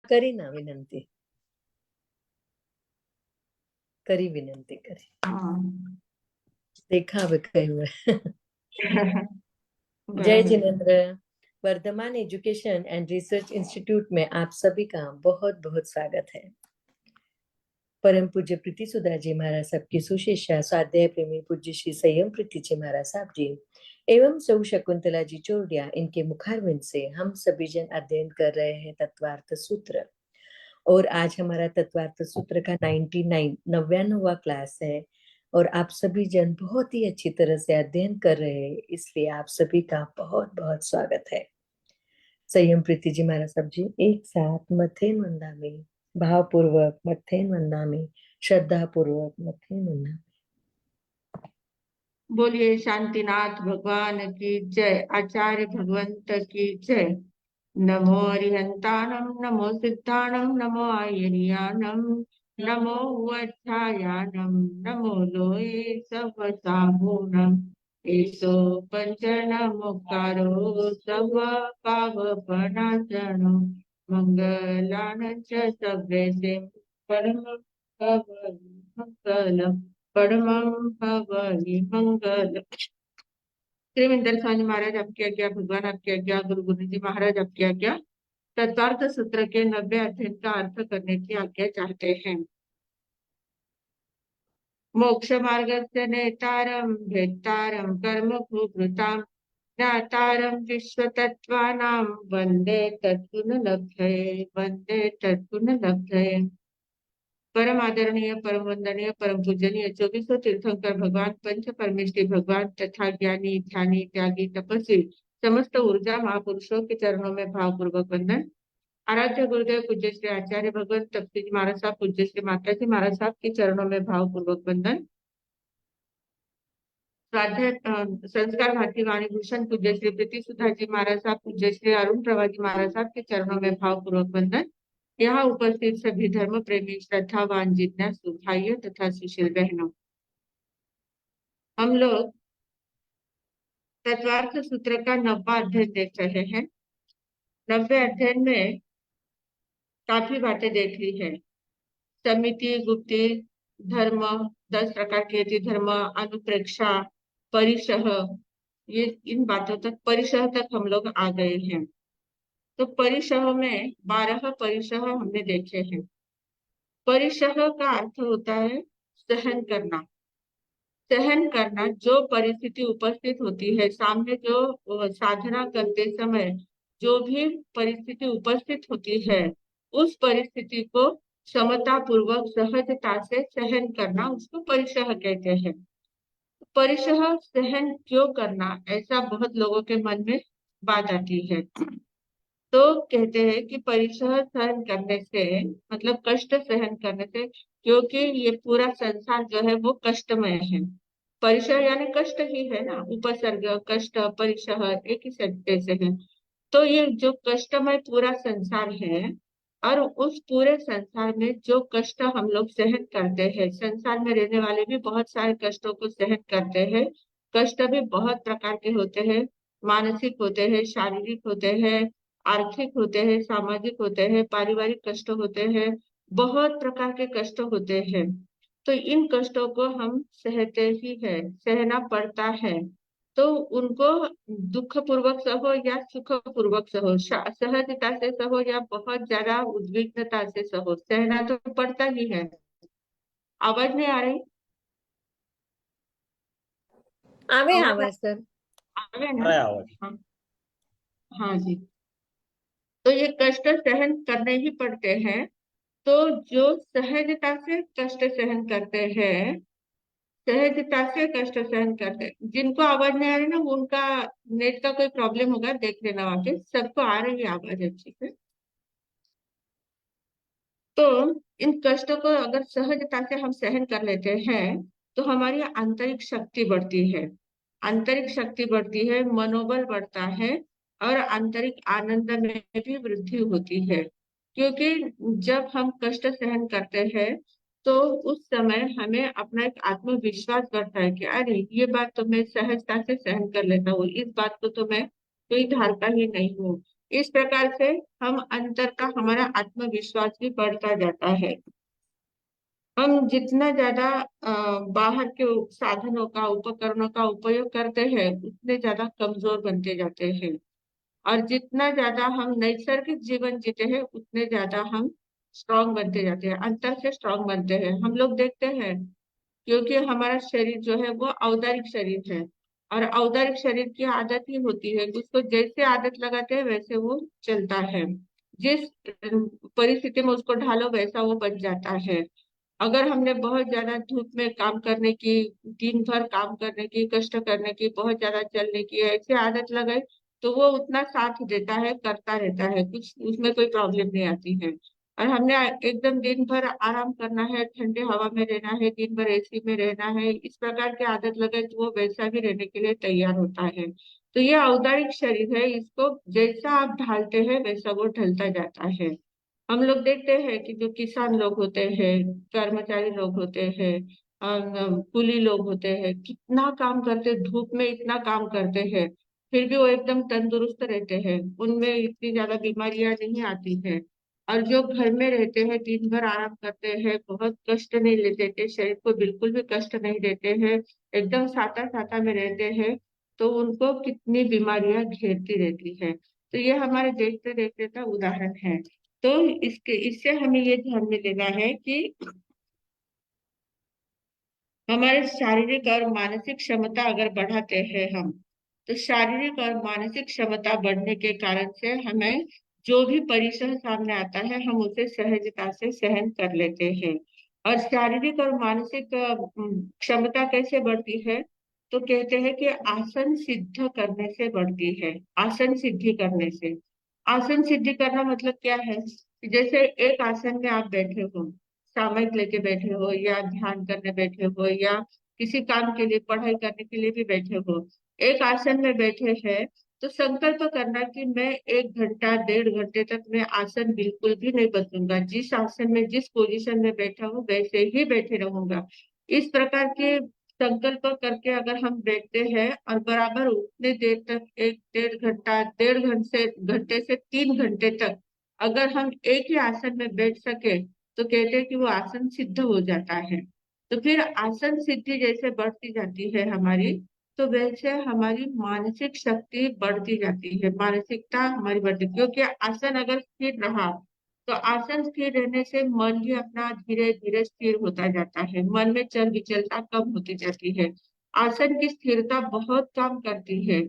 करी ना विनंती, करी विनंती करी, देखा अब कई बार। जय बराबर। Jinendra. Vardhman education and research institute में आप सभी का बहुत बहुत स्वागत है। परम पूज्य प्रीति सुधा जी महाराज साहब की सुशिष्या स्वाध्याय प्रेमी पूज्य श्री संयम प्रीति जी महाराज साहब जी एवं सौ शकुंतला जी चोरडिया, इनके मुखारविंद से हम सभी जन अध्ययन कर रहे हैं तत्वार्थ सूत्र। और आज हमारा तत्वार्थ सूत्र का 99वां क्लास है और आप सभी जन बहुत ही अच्छी तरह से अध्ययन कर रहे हैं, इसलिए आप सभी का बहुत बहुत स्वागत है। संयम प्रीति जी महाराज साहब जी एक साथ मथेन वंदामी, भावपूर्वक मथेन वंदामी, श्रद्धा पूर्वक मथेन वंदामी। बोलिए शांतिनाथ भगवान की जय, आचार्य भगवंत की जय। नमो अरिहंताणं, नमो सिद्धाणं, नमो आयर्याणं, नमो वच्छायाणं, नमो लोये सब साहूणं। एसो पंचन मुखारो सब पावपनाशनो, मंगलान च सभ्यसे परम मंगलम, परमं भवहि मंगल। त्रिविंदर स्वामी महाराज आपकी आज्ञा, भगवान आपकी आज्ञा, गुरु गुरु जी महाराज आपकी आज्ञा। तत्वार्थ सूत्र के 90 अध्याय का अर्थ करने की आज्ञा चाहते हैं। मोक्ष मार्ग से नेतारम भेत्तारम कर्म भूभृताम, ज्ञातारम विश्व तत्वानाम वंदे तत्पुन लभ्ये, वंदे तत्पुन लभ्ये। परम आदरणीय, परम वंदनीय, परम पूजनीय 2400 तीर्थंकर भगवान, पंच परमेष्टि भगवान तथा ज्ञानी ध्यानी त्यागी तपस्वी समस्त ऊर्जा महापुरुषों के चरणों में भावपूर्वक वंदन। आराध्य गुरुदेव पूज्य श्री आचार्य भगवत तपसी जी महाराज साहब, पूज्य श्री माता जी महाराज साहब के चरणों में भावपूर्वक वंदन। स्वाध्याय संस्कार भारती वाणी भूषण पूज्य श्री प्रीति सुधा जी महाराज साहब, पूज्य श्री अरुण प्रभा जी महाराज साहब के चरणों में भावपूर्वक वंदन। यहाँ उपस्थित सभी धर्म प्रेमी, श्रद्धावान, जिज्ञासु भाइयों तथा सुशील बहनों, हम लोग तत्वार्थ सूत्र का 90वां अध्याय देख रहे हैं। 90वें अध्याय में काफी बातें देख ली है। समिति, गुप्ति, धर्म, 10 प्रकार के धर्म, अनुप्रेक्षा, परिशह, ये इन बातों तक, परिशह तक हम लोग आ गए हैं। तो परिशह में 12 परिशह हमने देखे हैं। परिशह का अर्थ होता है सहन करना। सहन करना, जो परिस्थिति उपस्थित होती है सामने, जो साधना करते समय जो भी परिस्थिति उपस्थित होती है, उस परिस्थिति को क्षमता पूर्वक सहजता से सहन करना, उसको परिशह कहते हैं। परिशह सहन क्यों करना, ऐसा बहुत लोगों के मन में बात आती है। तो कहते हैं कि परिसह सहन करने से, मतलब कष्ट सहन करने से, क्योंकि ये पूरा संसार जो है वो कष्टमय है। परिसह यानी कष्ट ही है ना, उपसर्ग कष्ट, परिसह एक ही शब्द से है। तो ये जो कष्टमय पूरा संसार है, और उस पूरे संसार में जो कष्ट हम लोग सहन करते हैं, संसार में रहने वाले भी बहुत सारे कष्टों को सहन करते हैं। कष्ट भी बहुत प्रकार के होते हैं, मानसिक होते हैं, शारीरिक होते हैं, आर्थिक होते हैं, सामाजिक होते हैं, पारिवारिक कष्ट होते हैं, बहुत प्रकार के कष्ट होते हैं। तो इन कष्टों को हम सहते ही है, सहना पड़ता है। तो उनको दुख पूर्वक सहो या सुख पूर्वक सहो, सहजता से सहो या बहुत ज्यादा उद्विग्नता से सहो, सहना तो पड़ता ही है। आवाज नहीं आ रही? आवे आवाज आवाज सर। आ गया ना? हाँ, हाँ जी। तो ये कष्ट सहन करने ही पड़ते हैं। तो जो सहजता से कष्ट सहन करते हैं, सहजता से कष्ट सहन करते हैं, जिनको आवाज नहीं आ रही ना, वो उनका नेट का कोई प्रॉब्लम होगा, देख लेना वापस। सबको आ रही है आवाज अच्छी से? तो इन कष्टों को अगर सहजता से हम सहन कर लेते हैं, तो हमारी आंतरिक शक्ति बढ़ती है। आंतरिक शक्ति बढ़ती है, मनोबल बढ़ता है, और आंतरिक आनंद में भी वृद्धि होती है। क्योंकि जब हम कष्ट सहन करते हैं, तो उस समय हमें अपना एक आत्मविश्वास बढ़ता है कि अरे ये बात तो मैं सहजता से सहन कर लेता हूँ, इस बात को तो मैं कोई धारता ही नहीं हूँ। इस प्रकार से हम अंतर का हमारा आत्मविश्वास भी बढ़ता जाता है। हम जितना ज्यादा बाहर के साधनों का उपकरणों का उपयोग करते हैं उतने ज्यादा कमजोर बनते जाते हैं, और जितना ज्यादा हम नैसर्गिक जीवन जीते हैं उतने ज्यादा हम स्ट्रांग बनते जाते हैं, अंतर से स्ट्रांग बनते हैं। हम लोग देखते हैं क्योंकि हमारा शरीर जो है वो औदारिक शरीर है, और औदारिक शरीर की आदत ही होती है कि उसको जैसे आदत लगाते हैं वैसे वो चलता है। जिस परिस्थिति में उसको ढालो वैसा वो बन जाता है। अगर हमने बहुत ज्यादा धूप में काम करने की, दिन भर काम करने की, कष्ट करने की, बहुत ज्यादा चलने की ऐसी आदत लगाई तो वो उतना साथ देता है, करता रहता है, कुछ उसमें कोई प्रॉब्लम नहीं आती है। और हमने एकदम दिन भर आराम करना है, ठंडे हवा में रहना है, दिन भर एसी में रहना है, इस प्रकार की आदत लगाए तो वो वैसा भी रहने के लिए तैयार होता है। तो ये औदारिक शरीर है, इसको जैसा आप ढालते हैं वैसा वो ढलता जाता है। हम लोग देखते हैं कि जो किसान लोग होते हैं, कर्मचारी लोग होते हैं, कुली लोग होते हैं, कितना काम करते, धूप में इतना काम करते हैं, फिर भी वो एकदम तंदुरुस्त रहते हैं, उनमें इतनी ज्यादा बीमारियां नहीं आती हैं। और जो घर में रहते हैं, दिन भर आराम करते हैं, बहुत कष्ट नहीं लेते थे, शरीर को बिल्कुल भी कष्ट नहीं देते हैं, एकदम साता साता में रहते हैं, तो उनको कितनी बीमारियां घेरती रहती है। तो ये हमारे देखते देखते का उदाहरण है। तो इससे हमें ये ध्यान में देना है कि हमारे शारीरिक और मानसिक क्षमता अगर बढ़ाते हैं हम, तो शारीरिक और मानसिक क्षमता बढ़ने के कारण से हमें जो भी परीक्षण सामने आता है हम उसे सहजता से सहन कर लेते हैं। और शारीरिक और मानसिक क्षमता कैसे बढ़ती है, तो कहते हैं कि आसन सिद्ध करने से बढ़ती है। आसन सिद्धि करने से, आसन सिद्धि करना मतलब क्या है कि जैसे एक आसन में आप बैठे हो, सामयिक लेके बैठे हो, या ध्यान करने बैठे हो, या किसी काम के लिए पढ़ाई करने के लिए भी बैठे हो, एक आसन में बैठे हैं, तो संकल्प करना कि मैं 1 घंटा 1.5 घंटे तक मैं आसन बिल्कुल भी नहीं बदलूंगा, जिस आसन में जिस पोजीशन में बैठा हूँ वैसे ही बैठे रहूंगा। इस प्रकार के संकल्प करके अगर हम बैठते हैं और बराबर उतने देर तक, 1 1.5 घंटा, 1.5 घंटे से 3 घंटे तक अगर हम एक ही आसन में बैठ सके, तो कहते हैं कि वो आसन सिद्ध हो जाता है। तो फिर आसन सिद्धि जैसे बढ़ती जाती है हमारी, तो वैसे हमारी मानसिक शक्ति बढ़ती जाती है, मानसिकता हमारी बढ़ती, क्योंकि आसन अगर स्थिर रहा तो आसन स्थिर रहने से मन भी अपना धीरे धीरे स्थिर होता जाता है, मन में चल विचलता कम होती जाती है। आसन की स्थिरता बहुत काम करती है,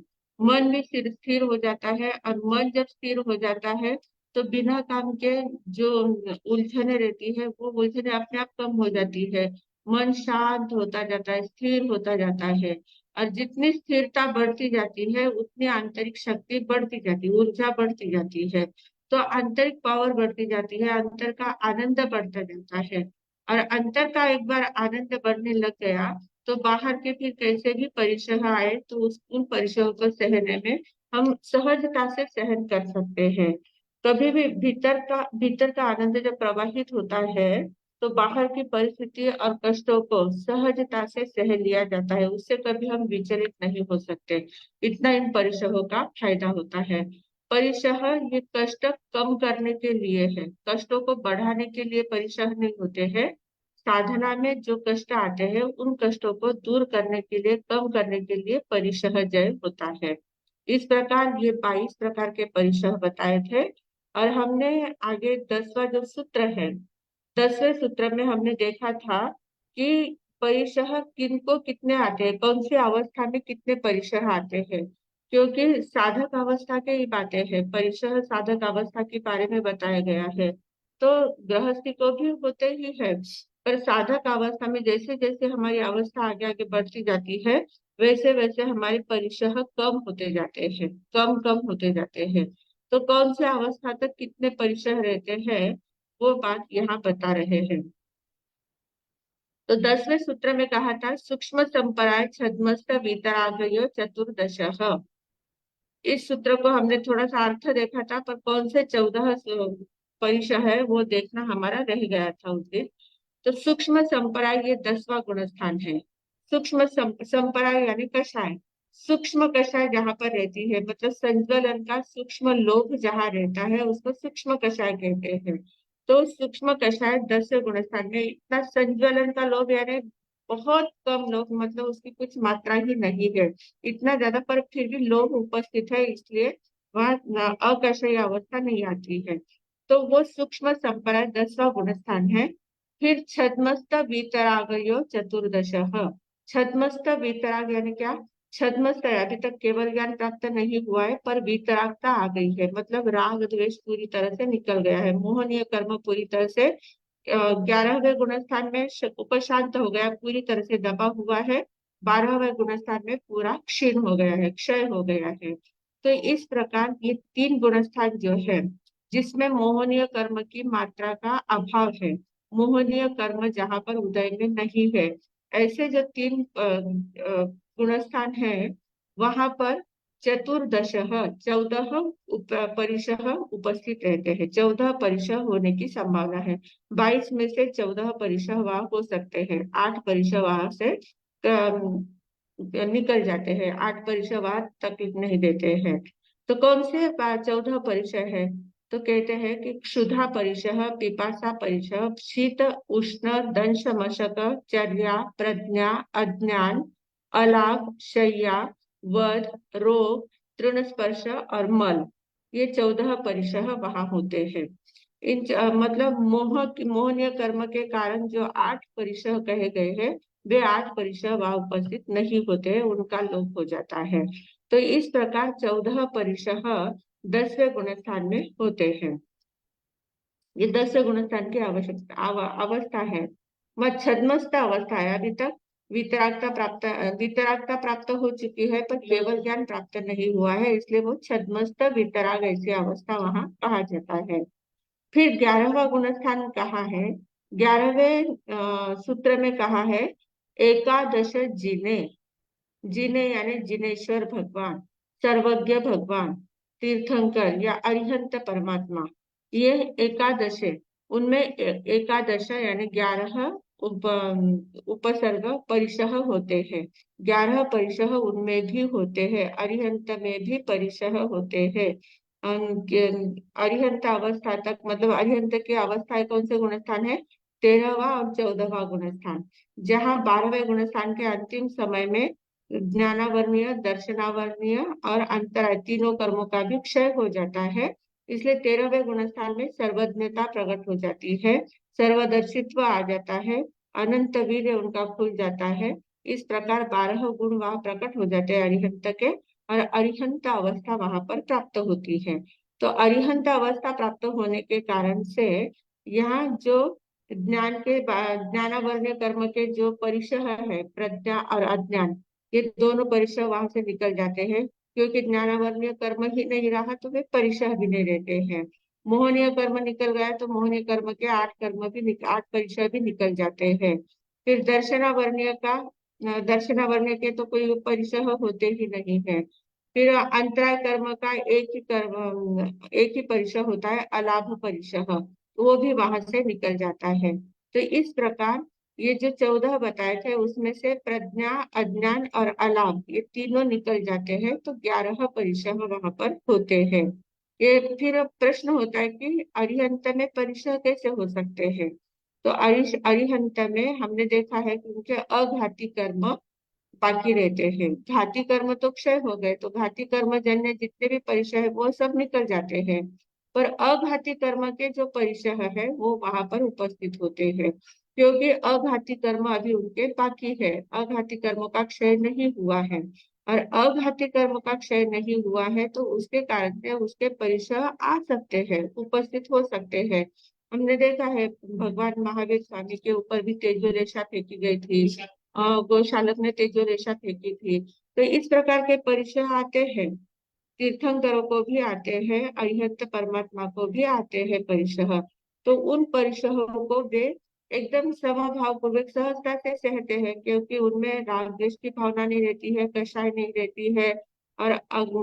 मन भी स्थिर स्थिर हो जाता है, और मन जब स्थिर हो जाता है तो बिना काम के जो उलझने रहती है वो उलझने अपने आप कम हो जाती है, मन शांत होता जाता है, स्थिर होता जाता है। और जितनी स्थिरता बढ़ती जाती है उतनी आंतरिक शक्ति बढ़ती जाती है, ऊर्जा बढ़ती जाती है, तो आंतरिक पावर बढ़ती जाती है, अंतर का आनंद बढ़ता जाता है। और अंतर का एक बार आनंद बढ़ने लग गया तो बाहर के फिर कैसे भी परीक्षण आए तो उन परीक्षाओं को सहने में हम सहजता से सहन कर सकते हैं। कभी भी भीतर का आनंद जब प्रवाहित होता है तो बाहर की परिस्थिति और कष्टों को सहजता से सह लिया जाता है, उससे कभी हम विचलित नहीं हो सकते। इतना इन परिश्रमों का फायदा होता है। परिश्रम ये कष्ट कम करने के लिए है, कष्टों को बढ़ाने के लिए परिश्रम नहीं होते हैं। साधना में जो कष्ट आते हैं उन कष्टों को दूर करने के लिए, कम करने के लिए परिश्रम जय होता है। इस प्रकार ये 22 प्रकार के परिश्रम बताए थे। और हमने आगे 10वां जो सूत्र है, 10वें सूत्र में हमने देखा था कि परिशह किनको कितने आते हैं, कौन सी अवस्था में कितने परिशह आते हैं, क्योंकि साधक अवस्था के ही बातें हैं, परिशह साधक अवस्था के बारे में बताया गया है। तो गृहस्थी को भी होते ही है, पर साधक अवस्था में जैसे जैसे हमारी अवस्था आगे आगे बढ़ती जाती है वैसे वैसे हमारे परिशह कम होते जाते हैं, कम कम होते जाते हैं। तो कौन से अवस्था तक कितने परिशह रहते हैं वो बात यहाँ बता रहे हैं। तो 10वें सूत्र में कहा था सूक्ष्म संपराय छद्मस्त वीतरागयो चतुर्दशः। इस सूत्र को हमने थोड़ा सा अर्थ देखा था, पर कौन से 14 परिशह है वो देखना हमारा रह गया था उस दिन। तो सूक्ष्म संपराय ये 10वां गुण स्थान है। सूक्ष्म संपराय यानी कषाय, सूक्ष्म कषाय जहाँ पर रहती है, मतलब संज्वलन का सूक्ष्म लोभ जहाँ रहता है उसको सूक्ष्म कषाय कहते हैं। तो सूक्ष्म कषाय 10वें गुणस्थान में, इतना संज्वलन का लोभ यानी बहुत कम लोभ, मतलब उसकी कुछ मात्रा ही नहीं है इतना ज्यादा, पर फिर भी लोभ उपस्थित है, इसलिए वह अकषाय अवस्था नहीं आती है। तो वो सूक्ष्म संपराय 10वां गुणस्थान है। फिर छद्मस्त वीतरागयो चतुर्दश। छद्मस्त वीतराग यानी क्या? छद्मस्त है, अभी तक केवल ज्ञान प्राप्त नहीं हुआ है पर वीतरागता आ गई है, मतलब राग द्वेष पूरी तरह से निकल गया है, मोहनीय कर्म पूरी तरह से 11वें गुणस्थान में उपशांत हो गया, पूरी तरह से दबा हुआ है। 12वें गुणस्थान में पूरा क्षीण हो गया है, क्षय हो गया है। तो इस प्रकार ये 3 गुणस्थान जो है जिसमें मोहनीय कर्म की मात्रा का अभाव है, मोहनीय कर्म जहाँ पर उदय में नहीं है, ऐसे जो 3 गुणस्थान है वहां पर चतुर्दश 14 परिशः उपस्थित रहते हैं, 14 परिशः होने की संभावना है। 22 में से 14 परिशः वहां हो सकते हैं, 8 परिशः वहां से निकल जाते हैं, 8 परिशः वहां तकलीफ नहीं देते हैं। तो कौन से 14 परिशः है? तो कहते हैं कि क्षुधा परिशः, पिपासा परिशः, शीत उष्ण दंश मशक, चर्या, प्रज्ञा, अज्ञान, अलाभ, शय्या, वध, रोग, तृण स्पर्श और मल, ये 14 परिशः वहां होते हैं। मतलब मोहनीय कर्म के कारण जो 8 परिशः कहे गए हैं, वे 8 परिशः वहां उपस्थित नहीं होते हैं, उनका लोप हो जाता है। तो इस प्रकार 14 परिशः 10वें गुणस्थान में होते हैं। ये 10वें गुणस्थान की अवस्था है। वह छद्मस्त अवस्था है, अभी तक वितरागता प्राप्त हो चुकी है पर केवल ज्ञान प्राप्त नहीं हुआ है, इसलिए वो छद्मस्त वितराग ऐसी अवस्था वहां कहा जाता है। फिर 11वां गुणस्थान कहाँ है? 11वें सूत्र में कहा है एकादश जिने। जिने यानी जिनेश्वर भगवान, सर्वज्ञ भगवान, तीर्थंकर या अरिहंत परमात्मा, ये एकादश है। उनमें एकादश यानी 11 उपसर्ग परिशः होते हैं, 11 परिशः उनमें भी होते हैं, अरिहंत में भी परिशः होते हैं। अरिहंत अवस्था तक, मतलब अरिहंत की अवस्था कौन से गुणस्थान है? 13वां और 14वां गुणस्थान, जहाँ 12वें गुणस्थान के अंतिम समय में ज्ञानावर्णीय, दर्शनावर्णीय और अंतराय तीनों कर्मों का भी क्षय हो जाता है, इसलिए 13वें गुणस्थान में सर्वज्ञता प्रकट हो जाती है, सर्वदर्शित्व आ जाता है, अनंत वीर्य उनका खुल जाता है। इस प्रकार 12 गुण वहां प्रकट हो जाते हैं अरिहंत के, और अरिहंत अवस्था वहां पर प्राप्त होती है। तो अरिहंत अवस्था प्राप्त होने के कारण से यहाँ जो ज्ञानावर्ण्य कर्म के जो परिशः है, प्रज्ञा और अज्ञान, ये दोनों परिशः वहां से निकल जाते हैं, क्योंकि ज्ञानावर्ण्य कर्म ही नहीं रहा तो वे परिशः भी नहीं रहते हैं। मोहनीय कर्म निकल गया तो मोहनीय कर्म के 8 कर्म भी 8 परिशः भी निकल जाते हैं। फिर दर्शनावर्ण्य के तो कोई परिशः होते ही नहीं है। फिर अंतराय कर्म का एक ही परिशः होता है, अलाभ परिशः, तो वो भी वहां से निकल जाता है। तो इस प्रकार ये जो 14 बताए थे उसमें से प्रज्ञा, अज्ञान और अलाभ, ये तीनों निकल जाते हैं, तो 11 परिशः वहां पर होते हैं। ये फिर प्रश्न होता है कि अरिहंत में परिशः कैसे हो सकते हैं? तो अरिहंत में हमने देखा है कि उनके अघाती कर्म बाकी रहते हैं, घाती कर्म तो क्षय हो गए, तो घाती कर्म जन्य जितने भी परिशः है वो सब निकल जाते हैं, पर अघाती कर्म के जो परिशः है वो वहां पर उपस्थित होते हैं, क्योंकि अघाती कर्म अभी उनके बाकी है, अघाती कर्म का क्षय नहीं हुआ है, और अघाती कर्म का क्षय नहीं हुआ है तो उसके कारण से उसके परिशः आ सकते हैं, उपस्थित हो सकते हैं। हमने देखा है भगवान महावीर स्वामी के ऊपर भी तेजो रेशा फेंकी गई थी, गौशालक ने तेजो रेशा फेंकी थी, तो इस प्रकार के परिचय आते हैं, तीर्थंकरों को भी आते हैं, अरिहंत परमात्मा को भी आते हैं परिचय। तो उन परिचयों को वे एकदम समभाव पूर्वक सहजता से सहते हैं, क्योंकि उनमें राग द्वेष की भावना नहीं रहती है, कषाय नहीं रहती है, और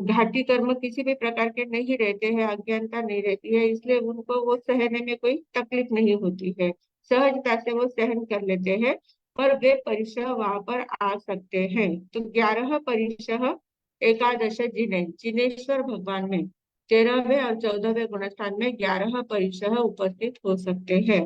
घाटी कर्म किसी भी प्रकार के नहीं रहते हैं, अज्ञानता नहीं रहती है, इसलिए उनको वो सहने में कोई तकलीफ नहीं होती है, सहजता से वो सहन कर लेते हैं। पर वे परिशः वहां पर आ सकते हैं। तो 11 परिशः एकादश जिने जिनेश्वर भगवान में 13वें और 14वें गुणस्थान में 11 परिशः उपस्थित हो सकते हैं।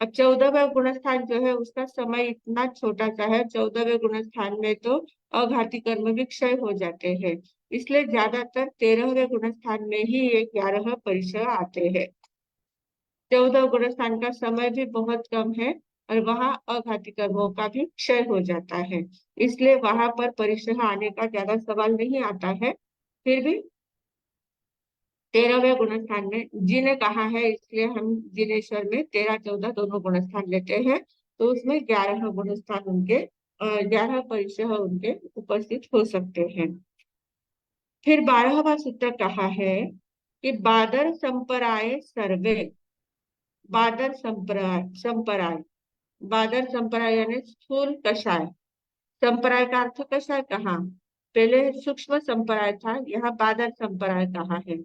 अब 14वें गुणस्थान जो है उसका समय इतना छोटा सा है, 14वें गुणस्थान में तो अघाती कर्म भी क्षय हो जाते हैं, इसलिए ज्यादातर 13वें गुणस्थान में ही ये 11 परिशः आते हैं। 14 गुणस्थान का समय भी बहुत कम है और वहां अघाती कर्मों का भी क्षय हो जाता है, इसलिए वहां पर परिशः आने का ज्यादा सवाल नहीं आता है। फिर भी 13वें गुणस्थान में जिन्हें कहा है, इसलिए हम जिनेश्वर में 13 14 दोनों गुणस्थान लेते हैं, तो उसमें 11 गुणस्थान उनके 11 परिशः उनके उपस्थित हो सकते हैं। फिर 12वां सूत्र कहा है कि बादर संपराय सर्वे। बादर संपराय बादर संपराय यानी स्थूल कषाय। संपराय का अर्थ कषाय कहा, पहले सूक्ष्म संपराय था, यहाँ बादर संपराय कहा है।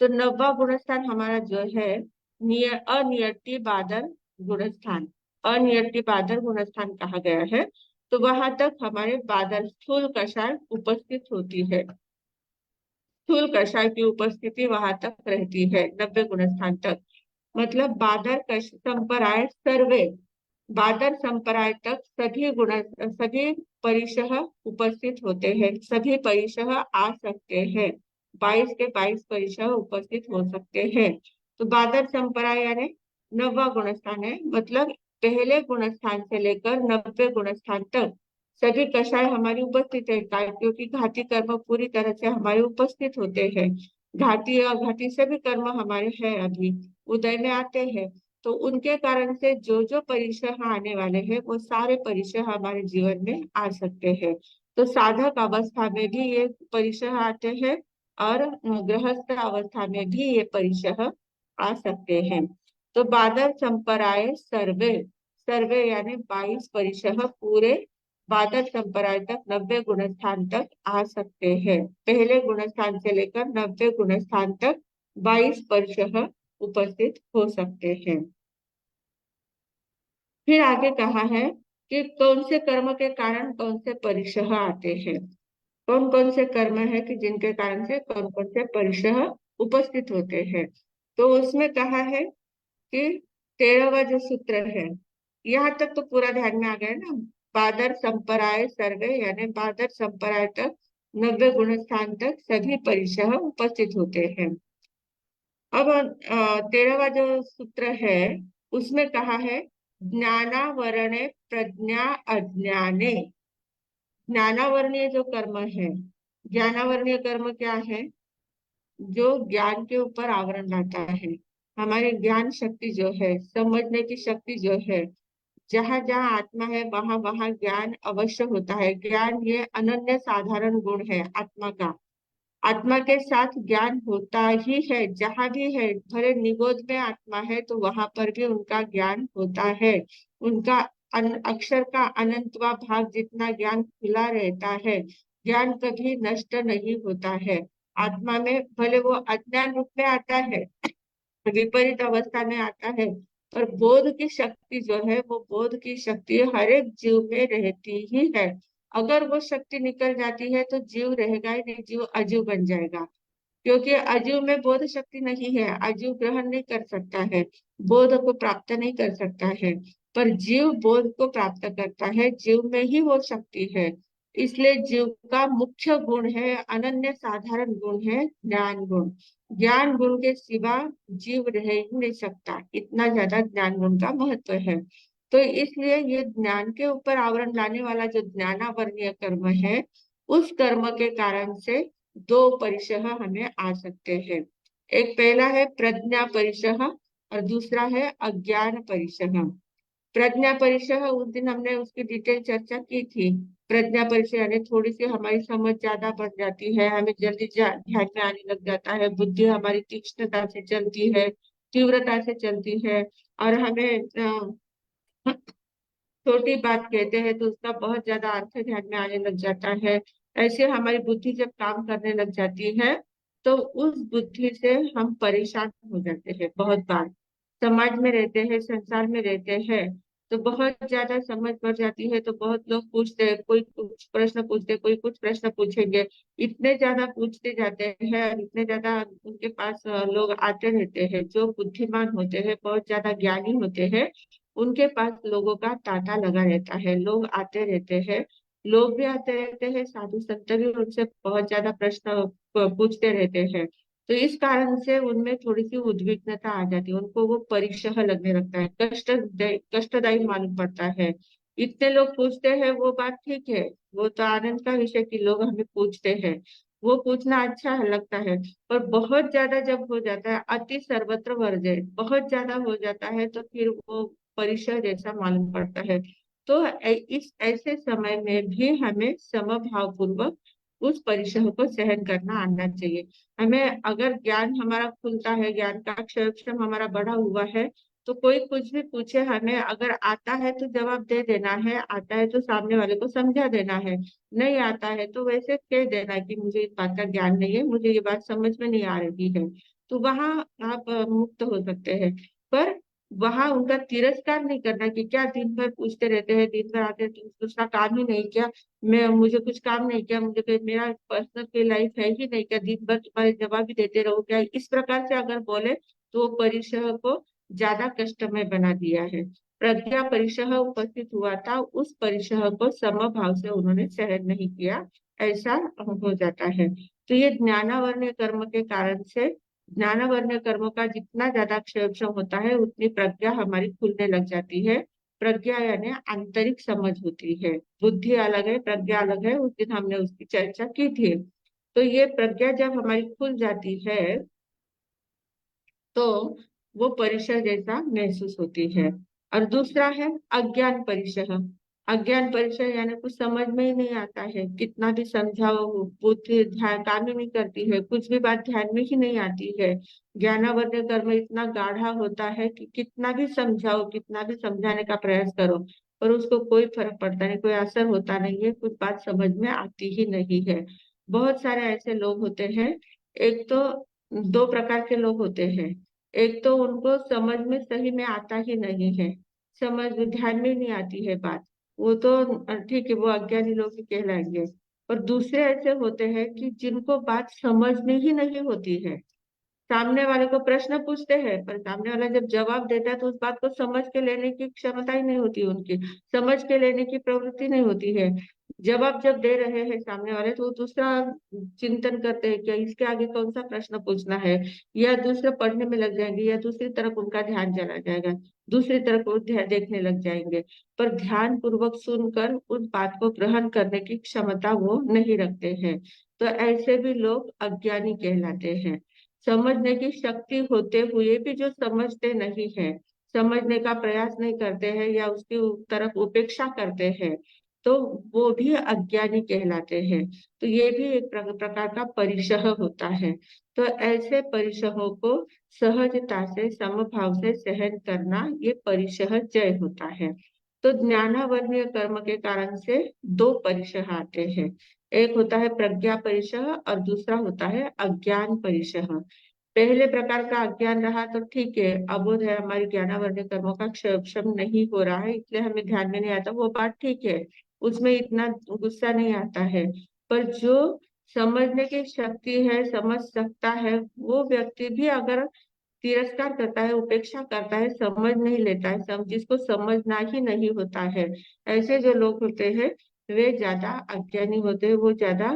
तो 9वां गुणस्थान हमारा जो है अनियति बादर गुणस्थान, अनियति बादर गुणस्थान कहा गया है। तो वहां तक हमारे बादर स्थूल कषाय उपस्थित होती है, स्थूल कषाय की उपस्थिति वहां तक रहती है 90 गुणस्थान तक। मतलब बादर संपराय सर्वे, बादर संपराय तक सभी परिशः उपस्थित होते हैं, सभी परिशः आ सकते हैं, 22 के 22 परिशः उपस्थित हो सकते हैं। तो बादर संपराय यानी 9वां गुणस्थान है, मतलब पहले गुणस्थान से लेकर 90 गुणस्थान तक सभी कषाय हमारी उपस्थित है, क्योंकि घाती कर्म पूरी तरह से हमारे उपस्थित होते हैं। घाती और घाती सभी कर्म हमारे हैं, अभी उदय में आते हैं, तो उनके कारण से जो जो परिशः आने वाले हैं वो सारे परिशः हमारे जीवन में आ सकते हैं। तो साधक अवस्था में भी ये परिशः आते हैं और गृहस्थ अवस्था में भी ये परिशः आ सकते हैं। तो बादर संपराय सर्वे, सर्वे यानी 22 परिशः पूरे बादर संपराय तक 90 गुणस्थान तक आ सकते हैं। पहले गुणस्थान से लेकर 90 गुणस्थान तक 22 परिशः उपस्थित हो सकते हैं। फिर आगे कहा है कि कौन से कर्म के कारण कौन से परिशः आते हैं, कौन कौन से कर्म है कि जिनके कारण से कौन कौन से परिशः उपस्थित होते हैं। तो उसमें कहा है कि 13वां जो सूत्र है, यहाँ तक तो पूरा ध्यान में आ गया ना। बादर संपराय सर्वे यानी बादर संपराय तक 90 गुणस्थान तक सभी परिशः उपस्थित होते हैं। अब 13वां जो सूत्र है उसमें कहा है ज्ञानावरणे प्रज्ञा अज्ञाने। ज्ञानावरणीय जो कर्म है, ज्ञानावरणीय कर्म क्या है, जो ज्ञान के ऊपर आवरण लाता है। हमारी ज्ञान शक्ति जो है, समझने की शक्ति जो है, जहां जहां आत्मा है वहां वहां ज्ञान अवश्य होता है। ज्ञान ये अनन्य साधारण गुण है आत्मा का, आत्मा के साथ ज्ञान होता ही है, जहां भी है, भले निगोद में आत्मा है तो वहां पर भी उनका ज्ञान होता है। उनका अक्षर का अनंतवा भाग जितना ज्ञान खुला रहता है, ज्ञान कभी नष्ट नहीं होता है। आत्मा में भले वो अज्ञान रूप में आता है, विपरीत अवस्था में आता है, पर बोध की शक्ति जो है वो बोध की शक्ति हर एक जीव में रहती ही है। अगर वो शक्ति निकल जाती है तो जीव रहेगा ही नहीं, जीव अजीव बन जाएगा, क्योंकि अजीव में बोध शक्ति नहीं है, अजीव ग्रहण नहीं कर सकता है, बोध को प्राप्त नहीं कर सकता है। पर जीव बोध को प्राप्त करता है, जीव में ही वो शक्ति है। इसलिए जीव का मुख्य गुण है, अनन्य साधारण गुण है ज्ञान गुण। ज्ञान गुण के सिवा जीव रह ही नहीं सकता, इतना ज्यादा ज्ञान गुण का महत्व है। तो इसलिए ये ज्ञान के ऊपर आवरण लाने वाला जो ज्ञानावरणीय कर्म है, उस कर्म के कारण से दो परिशः हमें आ सकते हैं। एक पहला है प्रज्ञा परिशः और दूसरा है अज्ञान परिशः। प्रज्ञा परिशः उस दिन हमने उसकी डिटेल चर्चा की थी। प्रज्ञा परिशः यानी थोड़ी सी हमारी समझ ज्यादा बढ़ जाती है, हमें जल्दी ध्यान में आने लग जाता है, बुद्धि हमारी तीक्ष्णता से चलती है, तीव्रता से चलती है, और हमें छोटी बात कहते हैं तो उसका बहुत ज्यादा अर्थ ध्यान में आने लग जाता है। ऐसे हमारी बुद्धि जब काम करने लग जाती है तो उस बुद्धि से हम परेशान हो जाते हैं। बहुत बार समाज में रहते हैं, संसार में रहते हैं, तो बहुत ज्यादा समझ बढ़ जाती है, तो बहुत लोग पूछते हैं, कोई कुछ प्रश्न पूछते, कोई कुछ प्रश्न पूछेंगे। इतने ज्यादा पूछते जाते हैं और इतने ज्यादा उनके पास लोग आते रहते हैं जो बुद्धिमान होते हैं, बहुत ज्यादा ज्ञानी होते हैं। उनके पास लोगों का तांता लगा रहता है, लोग आते रहते हैं। लोग भी आते रहते हैं, साधु संत भी उनसे बहुत ज्यादा प्रश्न पूछते रहते हैं। तो इस कारण से उनमें थोड़ी सी उद्विग्नता आ जाती है, उनको वो परिशह लगने लगता है, कष्टदायी मालूम पड़ता है। इतने लोग पूछते हैं वो बात ठीक है, वो तो आनंद का विषय कि लोग हमें पूछते हैं, वो पूछना अच्छा लगता है। पर बहुत ज्यादा जब हो जाता है, अति सर्वत्र वर्जय, बहुत ज्यादा हो जाता है, तो फिर वो परिसर जैसा मालूम पड़ता है। तो इस ऐसे समय में भी हमें समभाव पूर्वक उस परिसर को सहन करना आना चाहिए। हमें अगर ज्ञान हमारा खुलता है, ज्ञान का अक्षर हमारा बढ़ा हुआ है, तो कोई कुछ भी पूछे, हमें अगर आता है तो जवाब दे देना है, आता है तो सामने वाले को समझा देना है, नहीं आता है तो वैसे कह देना कि मुझे इस बात का ज्ञान नहीं है, मुझे ये बात समझ में नहीं आ रही है। तो वहां आप मुक्त हो सकते हैं। पर वहां उनका तिरस्कार नहीं करना कि क्या दिन भर पूछते रहते हैं, दिन भर आते हैं, तुम दूसरा काम ही नहीं किया, मैं मुझे कुछ काम नहीं किया, मुझे मेरा पर्सनल कोई लाइफ है ही नहीं क्या, दिन भर तुम्हारे जवाब भी देते रहो क्या, इस प्रकार से अगर बोले तो वो परिसर को ज्यादा कष्टमय बना दिया है। प्रज्ञा परिसर उपस्थित हुआ था, उस परिसर को समभाव से उन्होंने सहन नहीं किया, ऐसा हो जाता है। तो ये ज्ञानावर्ण कर्म के कारण से, ज्ञानावर्ण कर्म का जितना ज्यादा क्षय होता है, उतनी प्रज्ञा हमारी खुलने लग जाती है। प्रज्ञा यानी आंतरिक समझ होती है। बुद्धि अलग है, प्रज्ञा अलग है, उस दिन हमने उसकी चर्चा की थी। तो ये प्रज्ञा जब हमारी खुल जाती है, तो वो परिसर जैसा महसूस होती है। और दूसरा है अज्ञान परिसर। अज्ञान परिसर यानी कुछ समझ में ही नहीं आता है, कितना भी समझाओ बुद्धि ध्यान काम ही नहीं करती है, कुछ भी बात ध्यान में ही नहीं आती है। ज्ञानावर्ण कर्म इतना गाढ़ा होता है कि कितना भी समझाओ, कितना भी समझाने का प्रयास करो, पर उसको कोई फर्क पड़ता नहीं, कोई असर होता नहीं है, कुछ बात समझ में आती ही नहीं है। बहुत सारे ऐसे लोग होते हैं। एक तो दो प्रकार के लोग होते हैं। एक तो उनको समझ में सही में आता ही नहीं है, समझ ध्यान में नहीं आती है बात, वो तो ठीक है, वो अज्ञानी लोग ही कहलाएंगे। और दूसरे ऐसे होते हैं कि जिनको बात समझ में ही नहीं होती है, सामने वाले को प्रश्न पूछते हैं, पर सामने वाला जब जवाब देता है तो उस बात को समझ के लेने की क्षमता ही नहीं होती, उनकी समझ के लेने की प्रवृत्ति नहीं होती है। जवाब जब दे रहे हैं सामने वाले, तो वो दूसरा चिंतन करते हैं कि इसके आगे कौन सा प्रश्न पूछना है, या दूसरे पढ़ने में लग जाएंगे, या दूसरी तरफ उनका ध्यान चला जाएगा, दूसरी तरफ वो ध्यान देखने लग जाएंगे। पर ध्यान पूर्वक सुनकर उस बात को ग्रहण करने की क्षमता वो नहीं रखते हैं। तो ऐसे भी लोग अज्ञानी कहलाते हैं। समझने की शक्ति होते हुए भी जो समझते नहीं है, समझने का प्रयास नहीं करते हैं, या उसकी तरफ उपेक्षा करते हैं, तो वो भी अज्ञानी कहलाते हैं। तो ये भी एक प्रकार का परिसह होता है। तो ऐसे परिसहों को सहजता से समभाव से सहन करना, ये परिसह जय होता है। तो ज्ञानावरणीय कर्म के कारण से दो परिसह आते हैं। एक होता है प्रज्ञा परिसह और दूसरा होता है अज्ञान परिसह। पहले प्रकार का अज्ञान रहा तो ठीक है, अबोध है, हमारी ज्ञानावर्ण कर्मों का क्षम नहीं हो रहा है, इसलिए हमें ध्यान में नहीं आता, वो बात ठीक है, उसमें इतना गुस्सा नहीं आता है। पर जो समझने की शक्ति है, समझ सकता है, वो व्यक्ति भी अगर तिरस्कार करता है, उपेक्षा करता है, समझ नहीं लेता है, जिसको समझना ही नहीं होता है, ऐसे जो लोग होते हैं वे ज्यादा अज्ञानी होते हैं, वो ज्यादा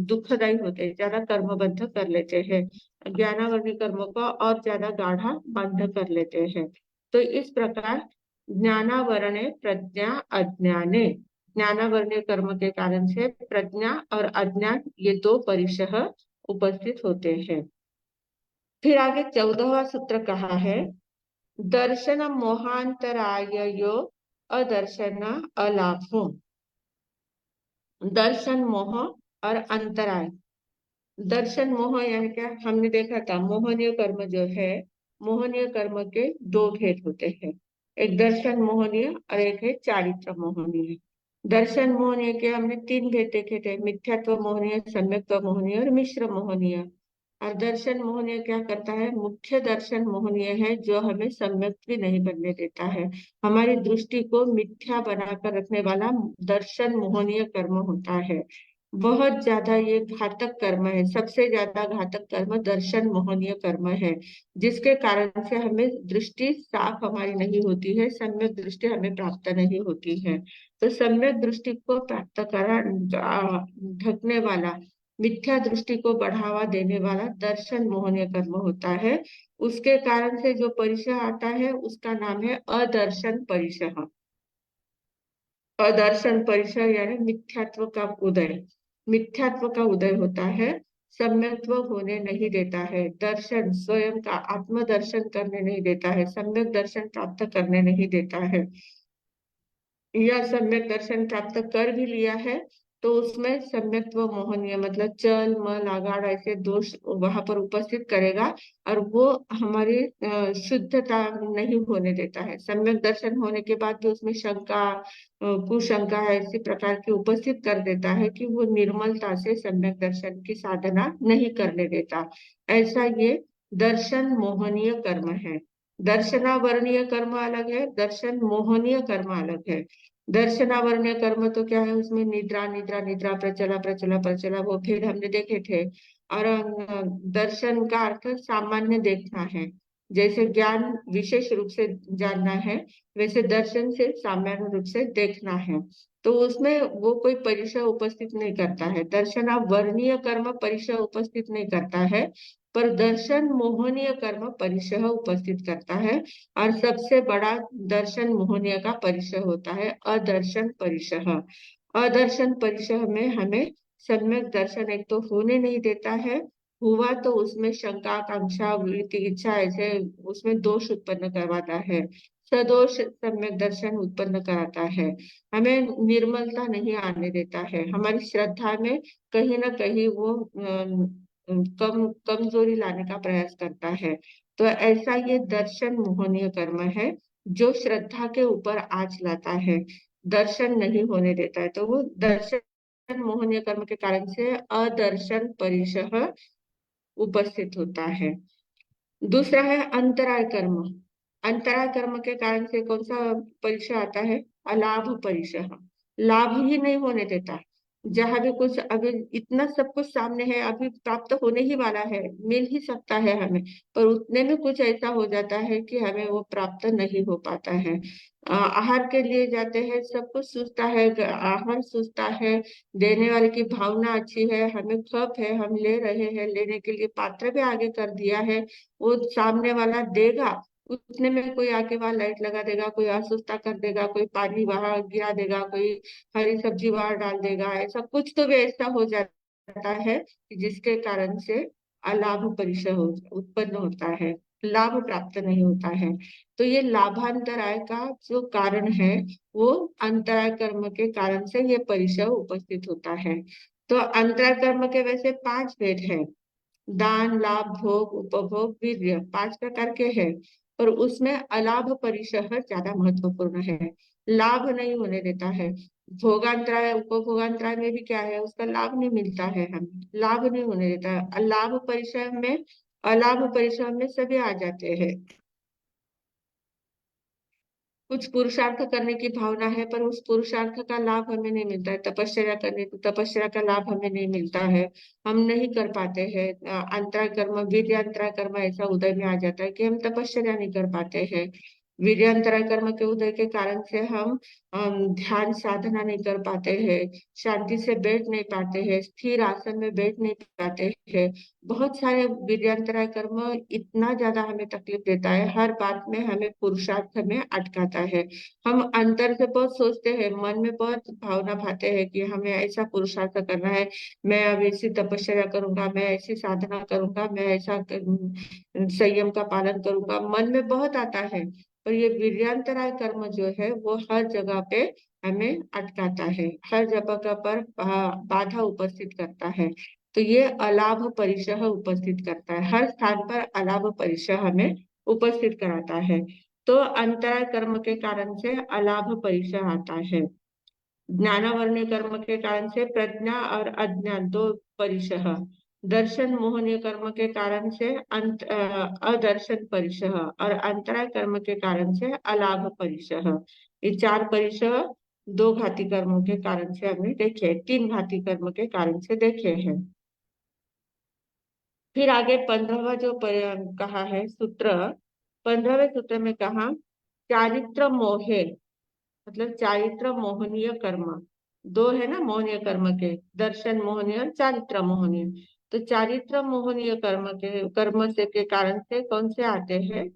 दुखदायी होते हैं, ज्यादा कर्मबद्ध कर लेते हैं, ज्ञानावर्ण कर्मों को और ज्यादा गाढ़ा बंध कर लेते हैं। तो इस प्रकार ज्ञानावरणे प्रज्ञा अज्ञाने, ज्ञानावर्ण कर्म के कारण से प्रज्ञा और अज्ञान, ये दो परिसह उपस्थित होते हैं। फिर आगे 14वां सूत्र कहा है, दर्शन मोहांतरायो अदर्शन अलाभो। दर्शन मोह और अंतराय। दर्शन मोह यानी क्या, हमने देखा था मोहनीय कर्म जो है, मोहनीय कर्म के दो भेद होते हैं, एक दर्शन मोहनीय और एक है चारित्र मोहनीय। दर्शन मोहनीय के हमने तीन भेद देखे थे, मिथ्यात्व मोहनीय, सम्यक्त्व मोहनीय और मिश्र मोहनीय। और दर्शन मोहनीय क्या करता है? मुख्य दर्शन मोहनीय है जो हमें सम्यक भी नहीं बनने देता है। हमारी दृष्टि को मिथ्या बनाकर रखने वाला दर्शन मोहनीय कर्म होता है। बहुत ज्यादा ये घातक कर्म है, सबसे ज्यादा घातक कर्म दर्शन मोहनीय कर्म है, जिसके कारण से हमें दृष्टि साफ हमारी नहीं होती है, सम्यक दृष्टि हमें प्राप्त नहीं होती है। तो सम्यक दृष्टि को प्राप्त करा ढकने वाला, मिथ्या दृष्टि को बढ़ावा देने वाला दर्शन मोहनीय कर्म होता है। उसके कारण से जो परिचय आता है उसका नाम है अदर्शन परिचय। अदर्शन परिचय यानी मिथ्यात्व का उदय, मिथ्यात्व का उदय होता है, सम्यक्त्व होने नहीं देता है, दर्शन स्वयं का आत्मदर्शन करने नहीं देता है, सम्यक दर्शन प्राप्त करने नहीं देता है। या सम्यक दर्शन प्राप्त कर भी लिया है तो उसमें सम्यक्त्व मोहनीय मतलब चल मल आगाड़ ऐसे दोष वहां पर उपस्थित करेगा, और वो हमारी शुद्धता नहीं होने देता है। सम्यक दर्शन होने के बाद भी उसमें शंका कुशंका ऐसी प्रकार की उपस्थित कर देता है कि वो निर्मलता से सम्यक दर्शन की साधना नहीं करने देता। ऐसा ये दर्शन मोहनीय कर्म है। दर्शनावरणीय कर्म अलग है, दर्शन मोहनीय कर्म अलग है। दर्शनावरणीय कर्म तो क्या है? उसमें निद्रा निद्रा निद्रा, प्रचला प्रचला प्रचला, वो भेद हमने देखे थे। और दर्शन का अर्थ सामान्य देखना है। जैसे ज्ञान विशेष रूप से जानना है, वैसे दर्शन से सामान्य रूप से देखना है। तो उसमें वो कोई परिचय उपस्थित नहीं करता है। दर्शनावरणीय कर्म परिचय उपस्थित नहीं करता है, पर दर्शन मोहनीय कर्म परिचय उपस्थित करता है। और सबसे बड़ा दर्शन मोहनीय का परिचय होता है अदर्शन परिचय। अदर्शन परिचय में हमें सम्यक दर्शन एक तो होने नहीं देता है, हुआ तो उसमें शंका आकांक्षा वृत्ति इच्छा ऐसे उसमें दोष उत्पन्न करवाता है, सदोष सम्यक दर्शन उत्पन्न कराता है, हमें निर्मलता नहीं आने देता है, हमारी श्रद्धा में कहीं ना कहीं वो कमजोरी लाने का प्रयास करता है। तो ऐसा ये दर्शन मोहनीय कर्म है जो श्रद्धा के ऊपर आँच लाता है, दर्शन नहीं होने देता है। तो वो दर्शन मोहनीय कर्म के कारण से अदर्शन परिचय उपस्थित होता है। दूसरा है अंतराय कर्म। अंतराय कर्म के कारण से कौन सा परिचय आता है? अलाभ परिचय। लाभ ही नहीं होने देता। जहां भी कुछ अभी इतना सब कुछ सामने है, अभी प्राप्त होने ही वाला है, मिल ही सकता है हमें, पर उतने में कुछ ऐसा हो जाता है कि हमें वो प्राप्त नहीं हो पाता है। आहार के लिए जाते हैं, सब कुछ सूझता है, आहार सूझता है, देने वाले की भावना अच्छी है, हमें खप है, हम ले रहे हैं, लेने के लिए पात्र भी आगे कर दिया है, वो सामने वाला देगा, उतने में कोई आके वहां लाइट लगा देगा, कोई अस्वस्थता कर देगा, कोई पानी वहां गिरा देगा, कोई हरी सब्जी वहां डाल देगा, ऐसा कुछ तो भी ऐसा हो जाता है कि जिसके कारण से अलाभ परिचय उत्पन्न होता है, लाभ प्राप्त नहीं होता है। तो ये लाभांतराय का जो कारण है वो अंतराय कर्म के कारण से ये परिचय उपस्थित होता है। तो अंतराय कर्म के वैसे 5 भेद है, दान लाभ भोग उपभोग वीर्य, 5 प्रकार के हैं, पर उसमें अलाभ परिचय ज्यादा महत्वपूर्ण है, लाभ नहीं होने देता है। भोगांतराय उपभोगांतराय में भी क्या है? उसका लाभ नहीं मिलता है, हमें लाभ नहीं होने देता है। अलाभ परिचय में, अलाभ परिचय में सभी आ जाते हैं। कुछ पुरुषार्थ करने की भावना है, पर उस पुरुषार्थ का लाभ हमें नहीं मिलता है। तपस्या करने तो तपस्या का लाभ हमें नहीं मिलता है, हम नहीं कर पाते हैं। अंतराय कर्म वीर्यांतराय कर्म ऐसा उदय में आ जाता है कि हम तपस्या नहीं कर पाते हैं। वीर्यांतराय कर्म के उदय के कारण से हम ध्यान साधना नहीं कर पाते हैं, शांति से बैठ नहीं पाते हैं, स्थिर आसन में बैठ नहीं पाते हैं। बहुत सारे वीर्यांतराय कर्म इतना ज्यादा हमें तकलीफ देता है, हर बात में हमें पुरुषार्थ में अटकाता है। हम अंतर से बहुत सोचते हैं, मन में बहुत भावना भाते हैं कि हमें ऐसा पुरुषार्थ करना है, मैं अब ऐसी तपस्या करूंगा, मैं ऐसी साधना करूंगा, मैं ऐसा संयम का पालन करूंगा, मन में बहुत आता है। पर ये वीर्यांतराय कर्म जो है वो हर जगह पे हमें अटकाता है, हर जगह पर बाधा उपस्थित करता है। तो ये अलाभ परिचय उपस्थित करता है, हर स्थान पर अलाभ परिचय हमें उपस्थित कराता है। तो अंतराय कर्म के कारण से अलाभ परिचय आता है। ज्ञानावरणीय कर्म के कारण से प्रज्ञा और अज्ञान दो परिचय, दर्शन मोहनीय कर्म के कारण से अदर्शन परिशः और अंतराय कर्म के कारण से अलाभ परिशः। ये चार परिशः दो घाती कर्मों के कारण से हमने देखे, तीन घाती कर्म के कारण से देखे हैं। फिर आगे 15वां जो कहा है सूत्र, 15वें सूत्र में कहा चारित्र मोहे, मतलब चारित्र मोहनीय कर्म। दो है ना मोहनीय कर्म के, दर्शन मोहनीय और चारित्र मोहनीय। तो चारित्र मोहनीय कर्म से के कारण से कौन से आते हैं